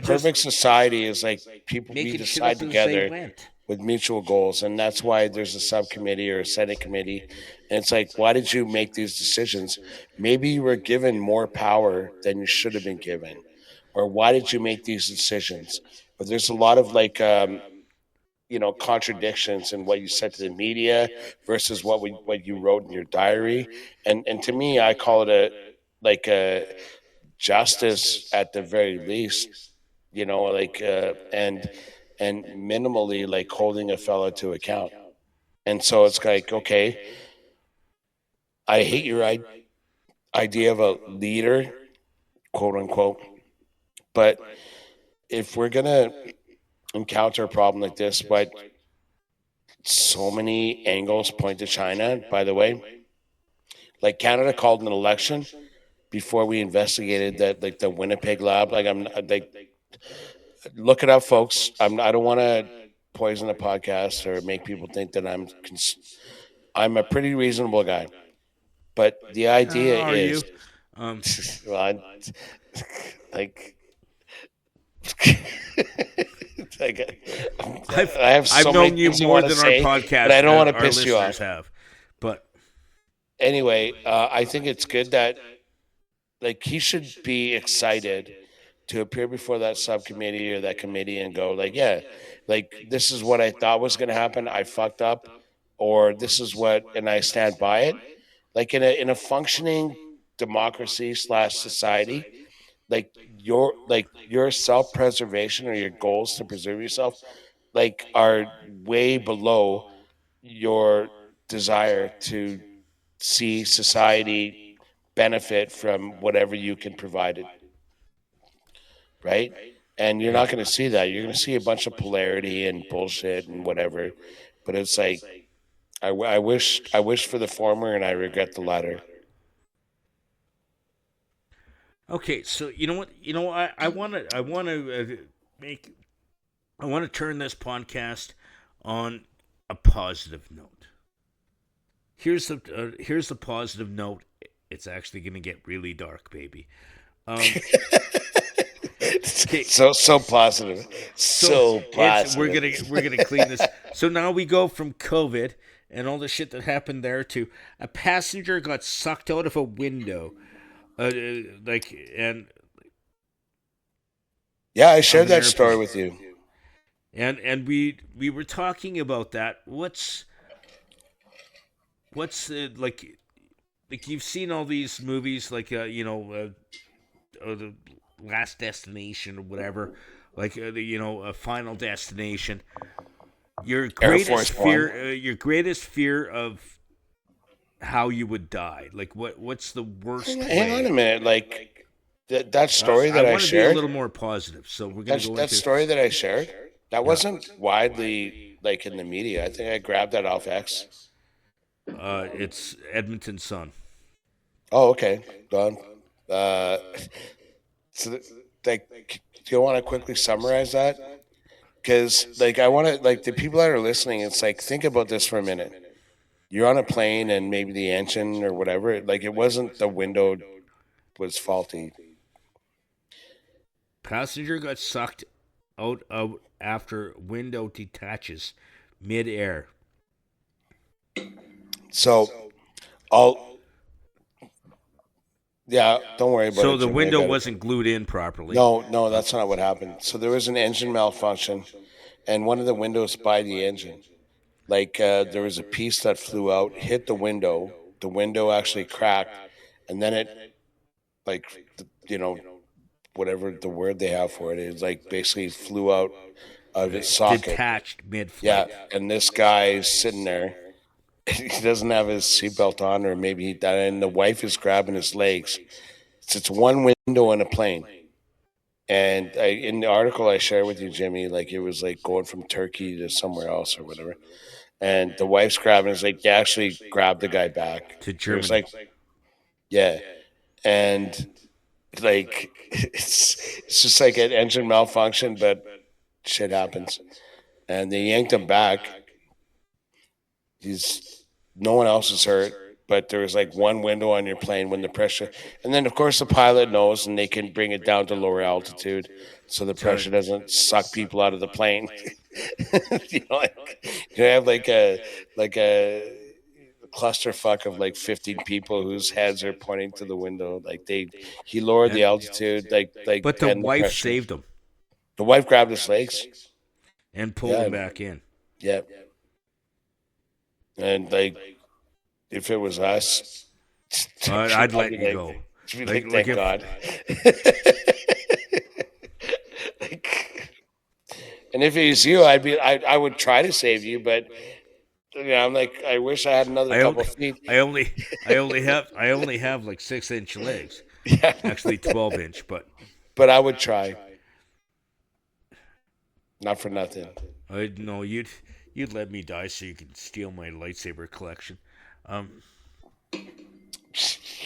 perfect society is like people we decide together with mutual goals, and that's why there's a subcommittee or a Senate committee. And it's like, why did you make these decisions? Maybe you were given more power than you should have been given, or why did you make these decisions? But there's a lot of contradictions in what you said to the media versus what you wrote in your diary. And to me, I call it a justice at the very least, and minimally like holding a fellow to account. And so it's like, okay, I hate your idea of a leader, quote unquote, but if we're gonna encounter a problem like this, but so many angles point to China, by the way. Like Canada called an election before we investigated that, like the Winnipeg lab. Look it up, folks. I don't want to poison the podcast or make people think that I'm a pretty reasonable guy. But the idea is, I've known you more than our podcast, but I don't want to piss you off. But anyway, I think it's good that he should be excited to appear before that subcommittee or that committee and go this is what I thought was going to happen. I fucked up, or this is what, and I stand by it. Like in a functioning democracy / society, your self-preservation or your goals to preserve yourself are way below your desire to see society benefit from whatever you can provide it, right? And you're not going to see that. You're going to see a bunch of polarity and bullshit and whatever. But it's like, I wish for the former and I regret the latter. Okay, so you know what? I want to turn this podcast on a positive note. Here's the positive note. It's actually going to get really dark, baby. Okay. So positive. So positive. We're gonna clean this. So now we go from COVID and all the shit that happened there to a passenger got sucked out of a window. Yeah, I shared that story with you. And we were talking about that. What's like you've seen all these movies the Last Destination or whatever, a Final Destination. Your greatest fear of how you would die. Like what's the worst? Hang on a minute. That story that I shared. I want to be a little more positive, so we're gonna go that story that I shared. That wasn't widely in the media. I think I grabbed that off X. It's Edmonton Sun. Oh, okay. Done. So, do you want to quickly summarize that? Because, I want to, the people that are listening, it's think about this for a minute. You're on a plane and maybe the engine or whatever, it wasn't the window was faulty. Passenger got sucked out after window detaches mid-air. So, don't worry about it. So the window wasn't glued in properly. No, that's not what happened. So there was an engine malfunction, and one of the windows by the engine, there was a piece that flew out, hit the window. The window actually cracked, and then it, whatever the word they have for it is, like basically flew out of its socket. Detached mid-flight. Yeah, and this guy's sitting there. He doesn't have his seatbelt on, or maybe he died, and the wife is grabbing his legs. It's one window in a plane. And in the article I shared with you, Jimmy, like it was like going from Turkey to somewhere else or whatever. And the wife's grabbing his leg. They actually grabbed the guy back To Germany. It was like, yeah. And like it's just like an engine malfunction, but shit happens. And they yanked him back. No one else is hurt, but there was like one window on your plane when the pressure, and then of course the pilot knows, and they can bring it down to lower altitude, so the pressure doesn't suck people out of the plane. You have like a clusterfuck of like 15 people whose heads are pointing to the window. Like he lowered the altitude, but the wife saved him. The wife grabbed his legs and pulled him back in. Yeah. And like, if it was us, I'd let you go. Thank God. And if it was you, I would try to save you, but I'm like, I wish I had another couple feet. I only have like 6-inch legs. Yeah. Actually 12-inch, but I would try. Not for nothing. No, you'd let me die so you can steal my lightsaber collection.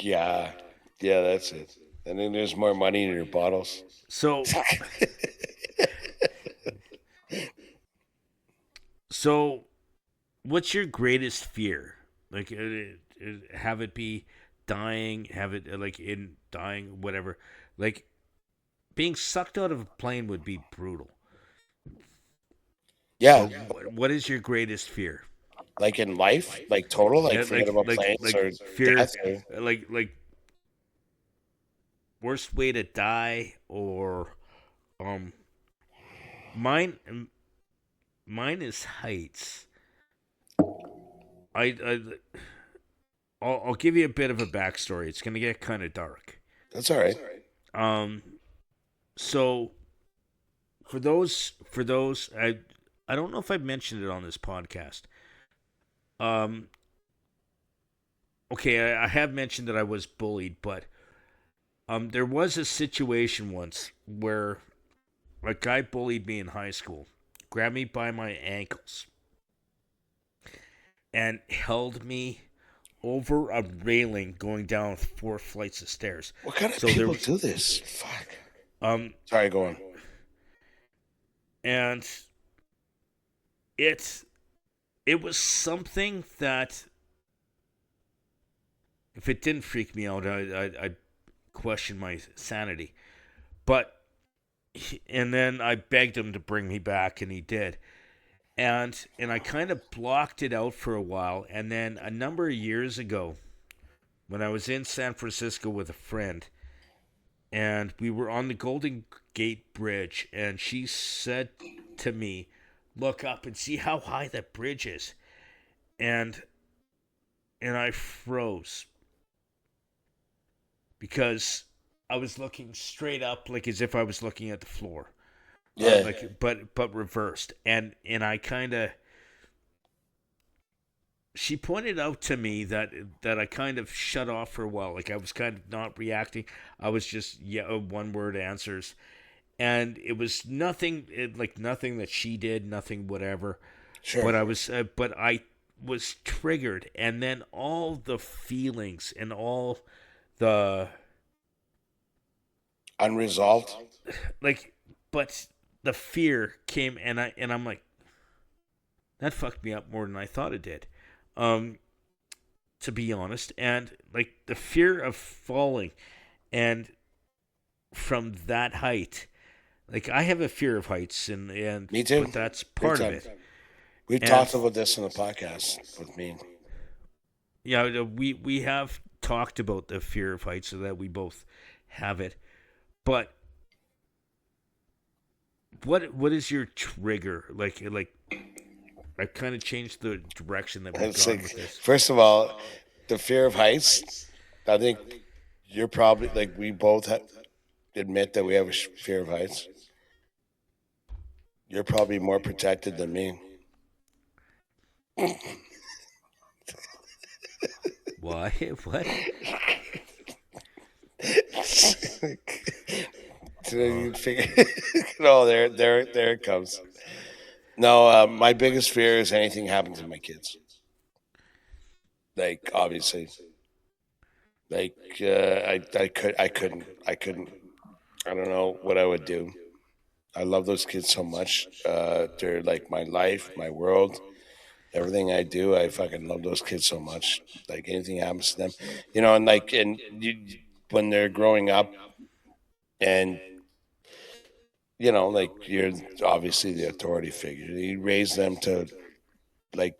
Yeah, that's it. And then there's more money in your bottles. So, what's your greatest fear? Like, have it be dying, have it like in dying, whatever. Like, being sucked out of a plane would be brutal. Yeah. So what is your greatest fear? Like in life, like total, like forget about planes or fear, death, or... like worst way to die, or mine is heights. I'll give you a bit of a backstory. It's gonna get kind of dark. That's all right. So for those, I don't know if I've mentioned it on this podcast. Okay, I have mentioned that I was bullied, but there was a situation once where a guy bullied me in high school, grabbed me by my ankles, and held me over a railing going down 4 flights of stairs. What kind of people do this? Fuck. Sorry, go on. And it was something that, if it didn't freak me out, I'd question my sanity. And then I begged him to bring me back, and he did. And I kind of blocked it out for a while. And then a number of years ago, when I was in San Francisco with a friend, and we were on the Golden Gate Bridge, and she said to me, "Look up and see how high that bridge is." And I froze, because I was looking straight up, like as if I was looking at the floor. Yeah. But reversed. And I kind of... She pointed out to me that I kind of shut off for a while. Like, I was kind of not reacting. I was just one-word answers. And it was nothing that she did, nothing whatever. Sure. But I was triggered. And then all the feelings and all the... unresolved? But the fear came, and I'm like, that fucked me up more than I thought it did. To be honest. And like the fear of falling, and from that height, like I have a fear of heights, and me too. But that's part of it. We've talked about this on the podcast with me. Yeah, we have talked about the fear of heights, so that we both have it. But what is your trigger? Like I've kind of changed the direction that we've gone with this. First of all, the fear of heights, I think you're probably, like, we both admit that we have a fear of heights. You're probably more protected than me. Why? What? You figure, no, there it comes. No, my biggest fear is anything happens to my kids. Like, obviously, like I couldn't. I don't know what I would do. I love those kids so much. They're like my life, my world, everything I do. I fucking love those kids so much. Like anything happens to them, and like, when they're growing up, and like you're obviously the authority figure. You raise them to like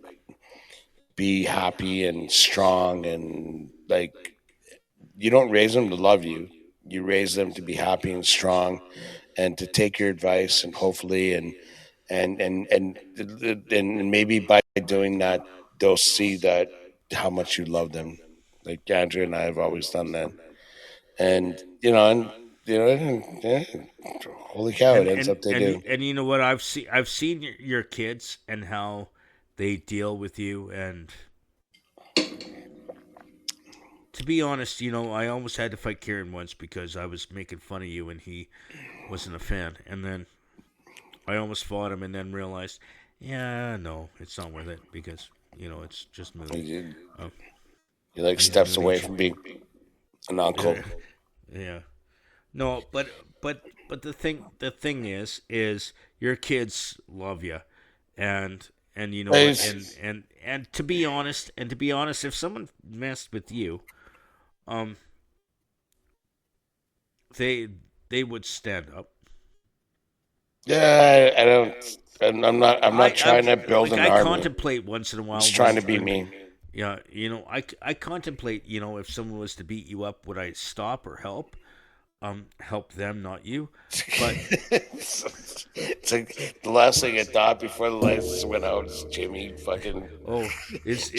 be happy and strong, and like you don't raise them to love you. You raise them to be happy and strong, and to take your advice, and hopefully, and maybe by doing that, they'll see that how much you love them. Like Andrew and I have always done that, and holy cow, it ends up they do. And you know what? I've seen your kids and how they deal with you, and to be honest, I almost had to fight Kieran once because I was making fun of you and he wasn't a fan. And then I almost fought him and then realized, yeah, no, it's not worth it because, it's just moving. He like steps away from being an uncle. Yeah. No, but the thing is your kids love you, and and to be honest, if someone messed with you, they would stand up. Yeah, I don't. I'm not trying to build an I army. contemplate once in a while. Just trying to be me. Yeah, I contemplate. If someone was to beat you up, would I stop or help? Help them, not you. But it's like the last thing I thought before the lights went out is Jimmy fucking. Oh, is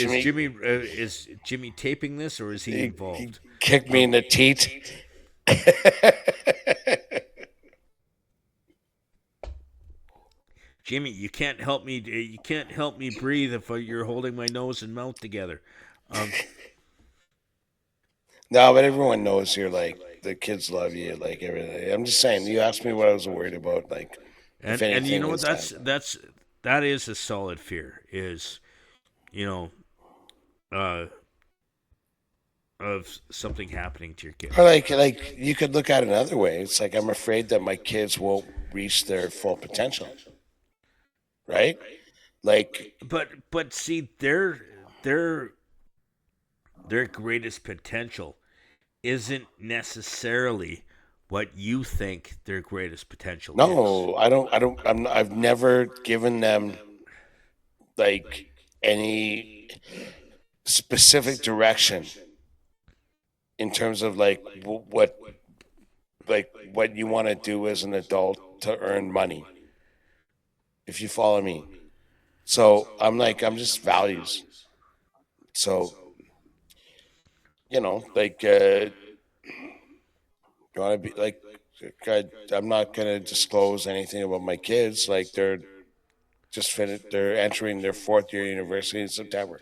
Jimmy taping this or is he involved? He kicked me in the teeth. Jimmy, you can't help me. You can't help me breathe if you're holding my nose and mouth together. No, but everyone knows you're like the kids love you, like everything. I'm just saying. You asked me what I was worried about, like. And you know what? That is a solid fear. Is of something happening to your kid. Or like you could look at it another way. It's like I'm afraid that my kids won't reach their full potential. Right? Like, but see, their greatest potential isn't necessarily what you think their greatest potential is. No, I've never given them like any specific direction in terms of like what you want to do as an adult to earn money. If you follow me. So I'm just values. So, like, you want to be like, I'm not going to disclose anything about my kids. Like they're entering their 4th year university in September.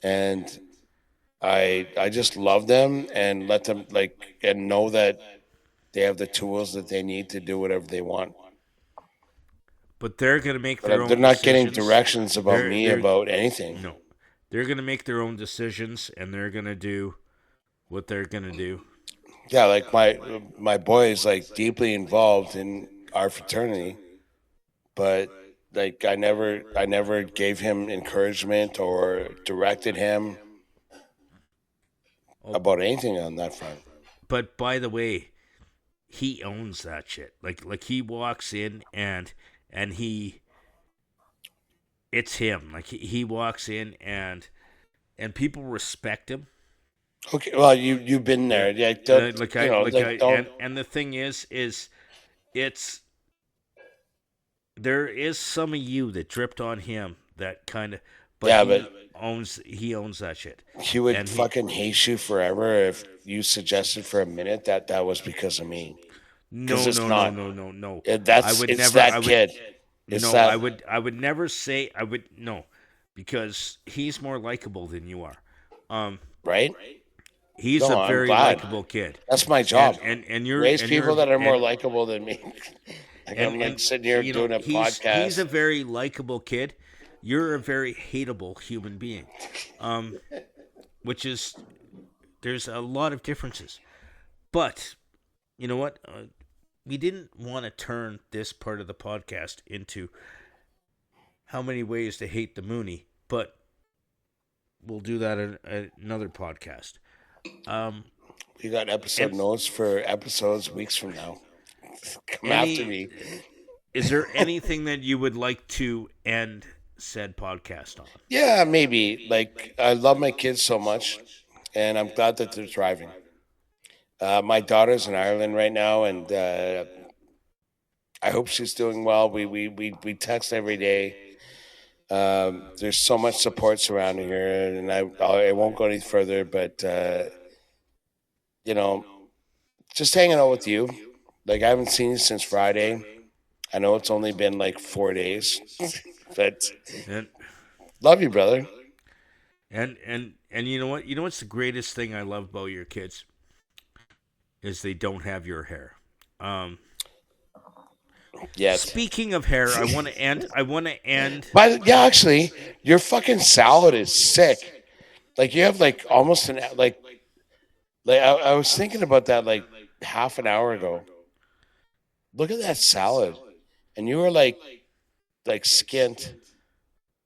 And I just love them and let them and know that they have the tools that they need to do whatever they want. But they're going to make their own. They're not decisions. Getting directions about about anything. No, they're going to make their own decisions, and they're going to do what they're going to do. Yeah, like my boy is like deeply involved in our fraternity, but like I never gave him encouragement or directed him about anything on that front. But by the way, he owns that shit. Like he walks in and it's him. Like he walks in and people respect him. Okay, well you've been there, yeah. And the thing is it's there is some of you that dripped on him that kind of, he owns that shit. He would fucking hate you forever you suggested for a minute that was because of me. No, it's no, not. no, no, no, no. It's that kid. It's No, that. I would never say because he's more likable than you are. Right? He's No, a I'm very glad. likable kid. That's my job. And you're Raise and people you're, that are more and- likable than me. Like I'm like sitting here you know, doing a he's podcast. a very likable kid. You're a very hateable human being, which is there's a lot of differences. But you know what? We didn't want to turn this part of the podcast into how many ways to hate the Mooney, but we'll do that in another podcast. We got episode notes for episodes weeks from now. Come after me. Is there anything that you would like to end said podcast on? Yeah, maybe. Like, I love my kids so much, and I'm glad that they're thriving. My daughter's in Ireland right now, and I hope she's doing well. We text every day. There's so much support surrounding her, and I won't go any further, but you know, just hanging out with you. Like, I haven't seen you since Friday. I know it's only been like 4 days, but And love you, brother. and you know what? You know what's the greatest thing I love about your kids is they don't have your hair. Yes. Speaking of hair, I want to end. But yeah, actually, your fucking salad is sick. Like, you have like almost an like I was thinking about that like half an hour ago. Look at that salad, and you were like skint.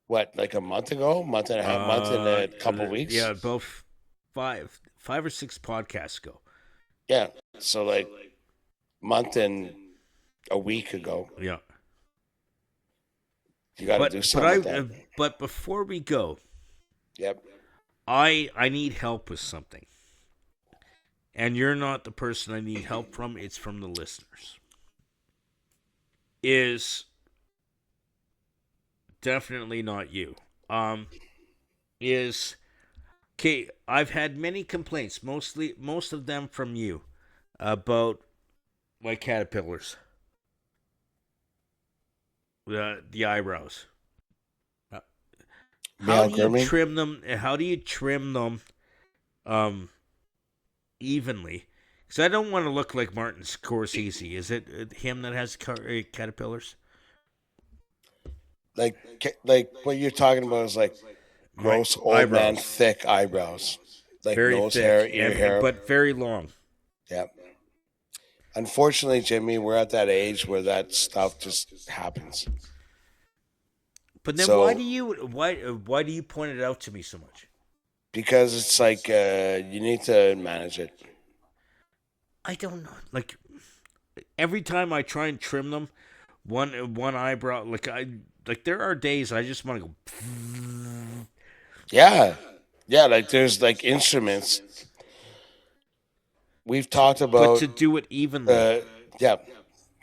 What, like a month ago, month and a half, month and a couple weeks? Yeah, about five or six podcasts ago. Yeah. So like month and a week ago. Yeah. You got to do something with that. But before we go, Yep. I need help with something. And you're not the person I need help from, it's from the listeners. Is definitely not you. Is okay, I've had many complaints, most of them from you, about my caterpillars. The eyebrows. How do you trim them? How do you trim them evenly? Because I don't want to look like Martin Scorsese. Is it him that has caterpillars? Like what you're talking about is like gross old eyebrows. man thick eyebrows, like Very nose thick, hair, ear hair, but very long. Yep. Unfortunately, Jimmy, we're at that age where that stuff just happens. But then So- why do you point it out to me so much? Because it's like you need to manage it. I don't know. Like every time I try and trim them, one eyebrow, like there are days I just want to go. Yeah. Yeah, like there's like instruments. We've talked But about to do it evenly, yeah,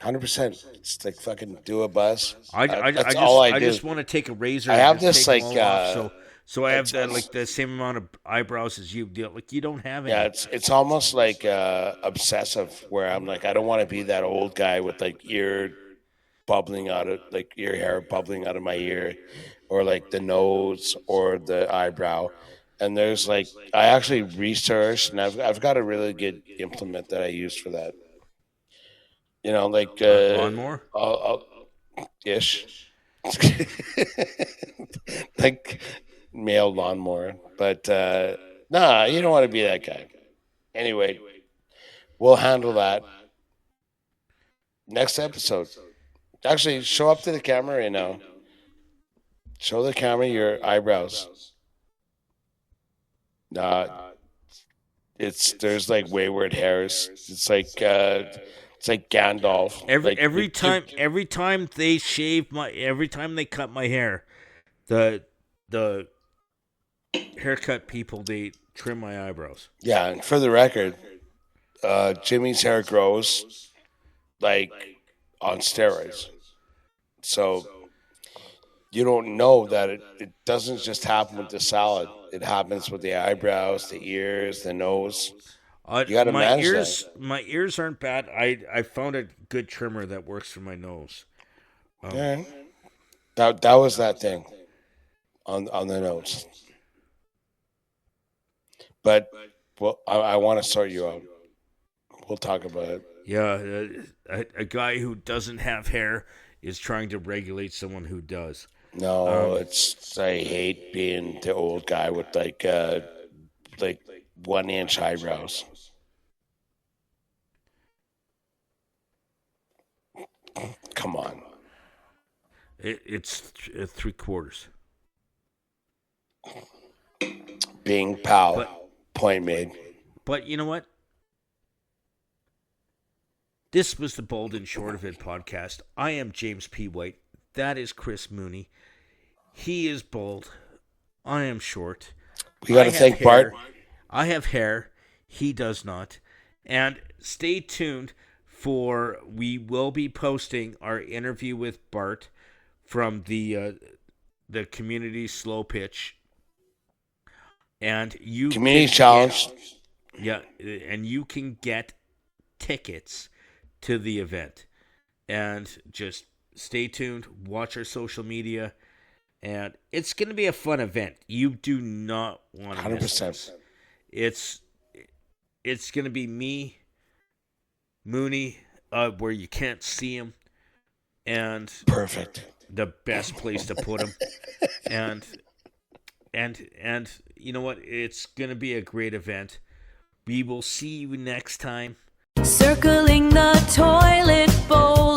100%. It's like fucking do a buzz. I That's all I do. just want to take a razor. I and have just this, take them like, all off, so I have it's- the same amount of eyebrows as you. Like you don't have any. Yeah, it's almost like obsessive, where I'm like, I don't want to be that old guy with like ear hair bubbling out of my ear, or like the nose or the eyebrow. And there's like, I actually researched, and I've got a really good implement that I use for that. You know, like Lawnmower? Ish, like male lawnmower. But nah, you don't want to be that guy. Anyway, we'll handle that next episode. Actually, show up to the camera right now. Show the camera your eyebrows. Nah, there's like wayward hairs. It's like Gandalf. Every time they cut my hair, the haircut people, they trim my eyebrows. Yeah, and for the record, Jimmy's hair grows like on steroids. So you don't know that it doesn't just happen with the salad. It happens with the eyebrows, the ears, the nose. You gotta my manage ears, that. my ears aren't bad. I found a good trimmer that works for my nose. Yeah. That was that thing on the notes. But well, I want to sort you out. We'll talk about it. Yeah, a guy who doesn't have hair is trying to regulate someone who does. No, I hate being the old guy with like 1 inch eyebrows. Come on. It's 3/4. Bing pow. But- Point made. But you know what? This was the Bold and Short of It podcast. I am James P. White. That is Chris Mooney. He is bold. I am short. We got to I have thank hair. Bart. I have hair. He does not. And stay tuned for we will be posting our interview with Bart from the community slow pitch. And you Community can challenge. yeah, and you can get tickets to the event. And just stay tuned, watch our social media, and it's going to be a fun event. You do not want to miss 100%. this. It's going to be me, Mooney, where you can't see him, and Perfect. the best place to put him. and you know what? It's going to be a great event. We will see you next time. Circling the toilet bowl